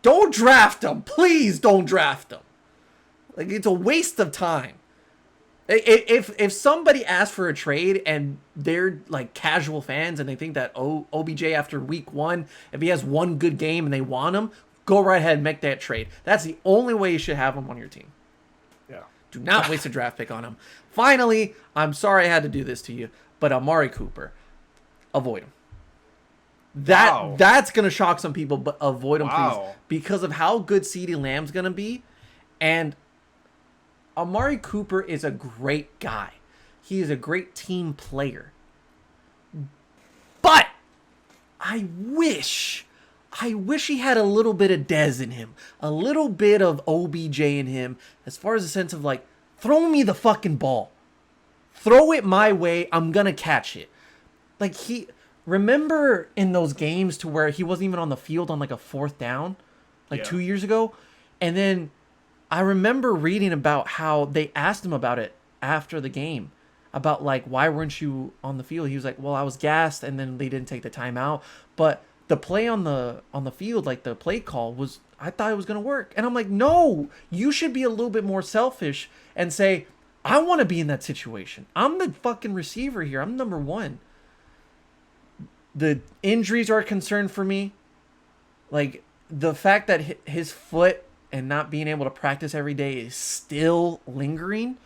Don't draft him. Please don't draft him. It's a waste of time. If somebody asks for a trade and they're casual fans and they think that OBJ after week 1, if he has one good game and they want him, go right ahead and make that trade. That's the only way you should have him on your team. Yeah. Do not waste a draft pick on him. Finally, I'm sorry I had to do this to you, but Amari Cooper, avoid him. That's gonna shock some people, but avoid him, please, because of how good CeeDee Lamb's gonna be, and Amari Cooper is a great guy. He is a great team player. But I wish he had a little bit of Dez in him. A little bit of OBJ in him. As far as the sense of throw me the fucking ball. Throw it my way. I'm going to catch it. Remember in those games to where he wasn't even on the field on a 4th down? 2 years ago? And then I remember reading about how they asked him about it after the game, about why weren't you on the field? He was like, well, I was gassed, and then they didn't take the timeout. But the play on the field, the play call was, I thought it was gonna work, and I'm like, no, you should be a little bit more selfish and say, I want to be in that situation. I'm the fucking receiver here. I'm number 1. The injuries are a concern for me. The fact that his foot and not being able to practice every day is still lingering,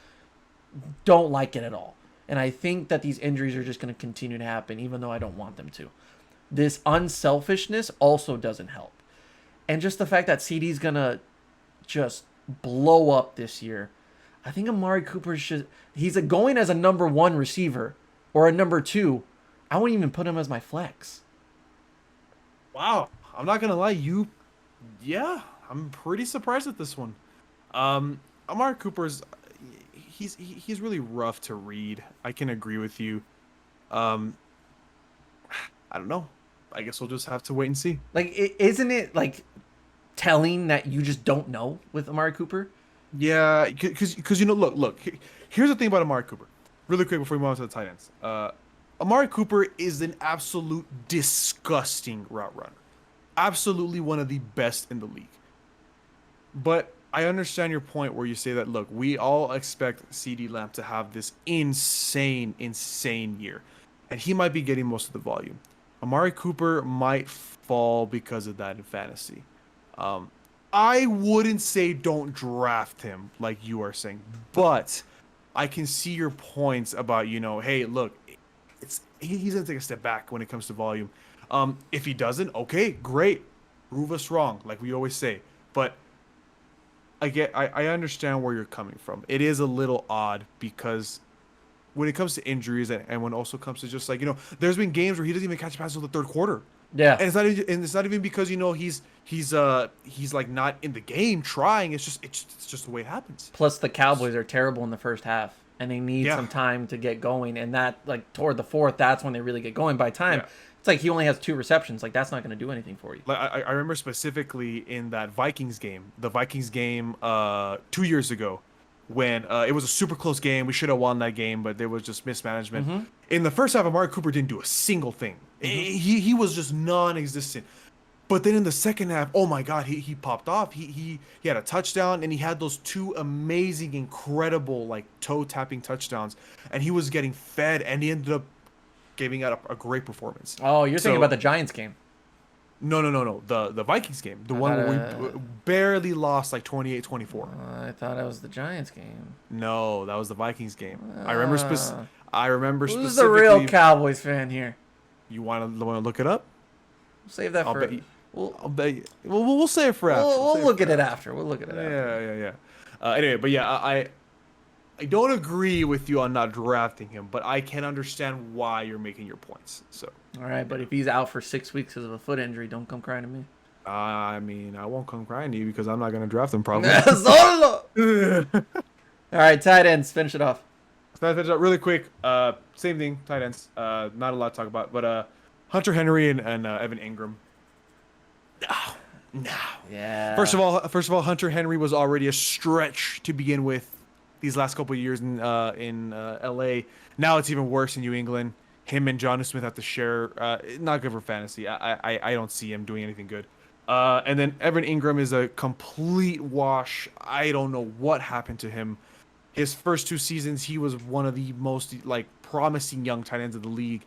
don't like it at all. And I think that these injuries are just going to continue to happen, even though I don't want them to. This unselfishness also doesn't help. And just the fact that CD's going to just blow up this year. I think Amari Cooper he's going as a number 1 receiver or a number 2. I wouldn't even put him as my flex. Wow. I'm not going to lie. I'm pretty surprised at this one. Amari Cooper's he's really rough to read. I can agree with you. I don't know. I guess we'll just have to wait and see. Isn't it telling that you just don't know with Amari Cooper? Yeah, because look. Here's the thing about Amari Cooper. Really quick before we move on to the tight ends. Amari Cooper is an absolute disgusting route runner. Absolutely one of the best in the league. But I understand your point where you say that, look, we all expect CeeDee Lamb to have this insane year. And he might be getting most of the volume. Amari Cooper might fall because of that in fantasy. I wouldn't say don't draft him like you are saying. But I can see your points about, hey, look, he's going to take a step back when it comes to volume. If he doesn't, okay, great. Prove us wrong, like we always say. But I understand where you're coming from. It is a little odd because when it comes to injuries and when it also comes to just there's been games where he doesn't even catch a pass until the 3rd quarter. Yeah. And it's not even because he's not in the game trying. It's just the way it happens. Plus the Cowboys are terrible in the first half and they need some time to get going, and that toward the 4th, that's when they really get going. By time it's he only has 2 receptions. That's not going to do anything for you. I remember specifically in that Vikings game, 2 years ago, when it was a super close game. We should have won that game, but there was just mismanagement. Mm-hmm. In the first half, Amari Cooper didn't do a single thing. Mm-hmm. He was just non-existent. But then in the second half, oh my God, he popped off. He had a touchdown, and he had those 2 amazing, incredible toe-tapping touchdowns, and he was getting fed, and he ended up giving out a great performance. Oh, you're thinking about the Giants game. No. The Vikings game. The one where we barely lost 28-24. I thought it was the Giants game. No, that was the Vikings game. I remember specifically. Who's the real Cowboys fan here? You want to look it up? We'll save that for... I'll bet you. We'll save it for after. We'll look at it after. We'll look at it after. Yeah. Anyway, but I don't agree with you on not drafting him, but I can understand why you're making your points. So. All right, but if he's out for 6 weeks because of a foot injury, don't come crying to me. I mean, I won't come crying to you because I'm not going to draft him probably. All right, tight ends. Finish it off. Really quick, same thing, tight ends. Not a lot to talk about, but Hunter Henry and Evan Ingram. No. Yeah. First of all, Hunter Henry was already a stretch to begin with these last couple of years in LA. Now it's even worse in New England. Him and Jonnu Smith have to share. Not good for fantasy. I don't see him doing anything good. And then Evan Ingram is a complete wash. I don't know what happened to him. His first 2 seasons, he was one of the most promising young tight ends of the league,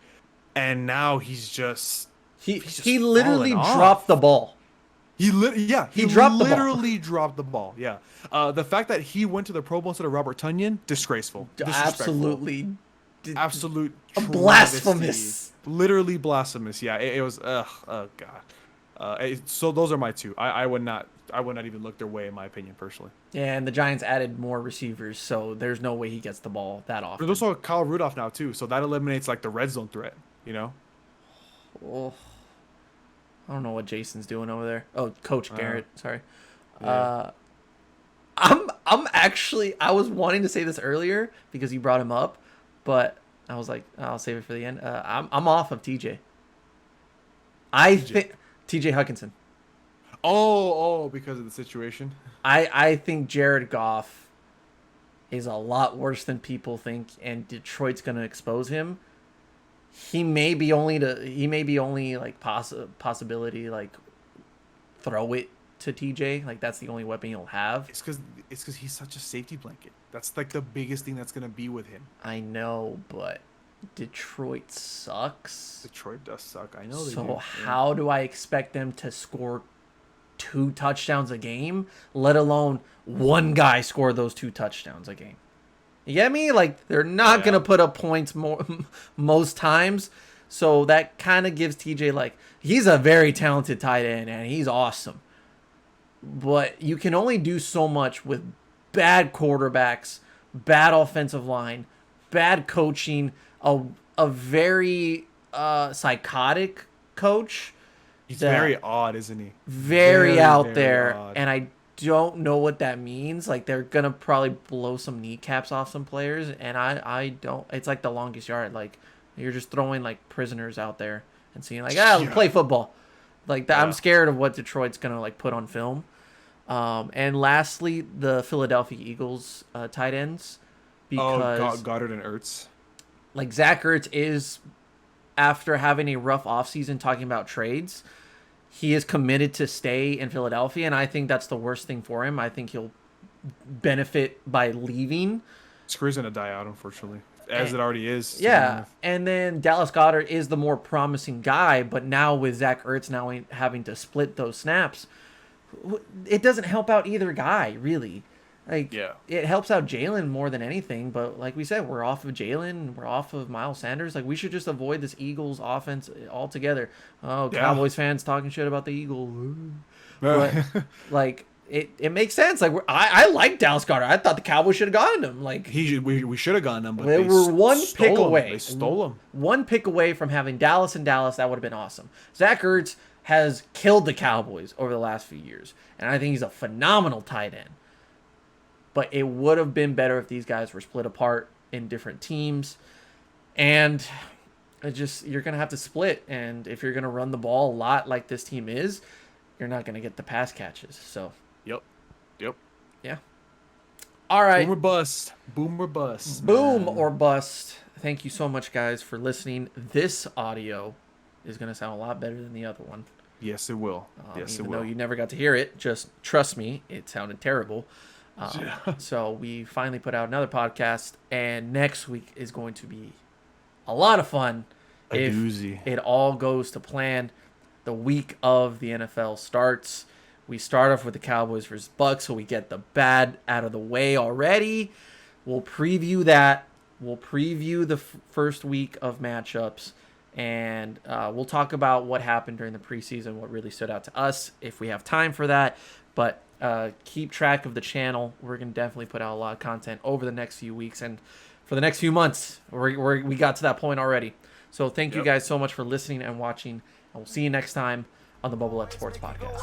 and now he's just he literally dropped the ball. He dropped the ball. Yeah. The fact that he went to the Pro Bowl instead of Robert Tonyan, disgraceful. Absolutely. Absolute blasphemous. Literally blasphemous. Yeah. It was. Oh God. So those are my 2. I would not even look their way, in my opinion, personally. Yeah, and the Giants added more receivers, so there's no way he gets the ball that often. There's also Kyle Rudolph now too, so that eliminates the red zone threat. You know. Oh, I don't know what Jason's doing over there. Oh, Coach Garrett. Sorry. Yeah. I'm actually. I was wanting to say this earlier because you brought him up, but I was like, I'll save it for the end. I'm off of TJ. I think TJ Hawkinson. Oh, because of the situation. I think Jared Goff is a lot worse than people think, and Detroit's going to expose him. He may be only possibility throw it to TJ. That's the only weapon he'll have. It's because he's such a safety blanket. That's the biggest thing that's going to be with him. I know, but Detroit sucks. Detroit does suck. I know they do. So how do I expect them to score 2 touchdowns a game, let alone one guy score those 2 touchdowns a game? You get me? They're not going to put up points most times. So that kind of gives TJ, he's a very talented tight end, and he's awesome. But you can only do so much with bad quarterbacks, bad offensive line, bad coaching, a very psychotic coach. He's very odd, isn't he? Very out there, odd. And I don't know what that means. They're gonna probably blow some kneecaps off some players, and I don't. It's like the longest yard. You're just throwing prisoners out there and seeing play football. That. Yeah. I'm scared of what Detroit's gonna put on film. And lastly, the Philadelphia Eagles tight ends, because Goddard and Ertz. Zach Ertz is, after having a rough offseason talking about trades, he is committed to stay in Philadelphia, and I think that's the worst thing for him. I think he'll benefit by leaving. His career's going to die out, unfortunately, as it already is. Yeah, and then Dallas Goedert is the more promising guy, but now with Zach Ertz now having to split those snaps, it doesn't help out either guy, really. It helps out Jalen more than anything, but like we said, we're off of Jalen, we're off of Miles Sanders. We should just avoid this Eagles offense altogether. Oh, yeah. Cowboys fans talking shit about the Eagles. But, it makes sense. I like Dallas Goedert. I thought the Cowboys should have gotten him. We should have gotten him, but they were one pick away. They stole him. One pick away from having Dallas in Dallas. That would have been awesome. Zach Ertz has killed the Cowboys over the last few years, and I think he's a phenomenal tight end. But it would have been better if these guys were split apart in different teams. And you're going to have to split. And if you're going to run the ball a lot like this team is, you're not going to get the pass catches. So. Yep. Yeah. All right. Boom or bust. Boom or bust. Boom or bust. Thank you so much, guys, for listening. This audio is going to sound a lot better than the other one. Yes, it will. Even though you never got to hear it, just trust me, it sounded terrible. So we finally put out another podcast, and next week is going to be a lot of fun. If doozy. It all goes to plan. The week of the NFL starts. We start off with the Cowboys versus Bucks, so we get the bad out of the way already. We'll preview that. We'll preview the first week of matchups, and we'll talk about what happened during the preseason, what really stood out to us, if we have time for that. But keep track of the channel. We're going to definitely put out a lot of content over the next few weeks and for the next few months. We got to that point already. So thank you guys so much for listening and watching. And we'll see you next time on the Bubba Lutz Sports Podcast.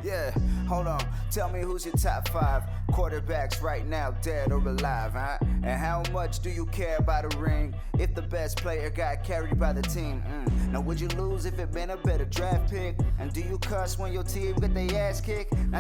Yeah, hold on. Tell me who's your top 5 quarterbacks right now, dead or alive, huh? And how much do you care about a ring if the best player got carried by the team? Now, would you lose if it been a better draft pick? And do you cuss when your team get their ass kicked? Now,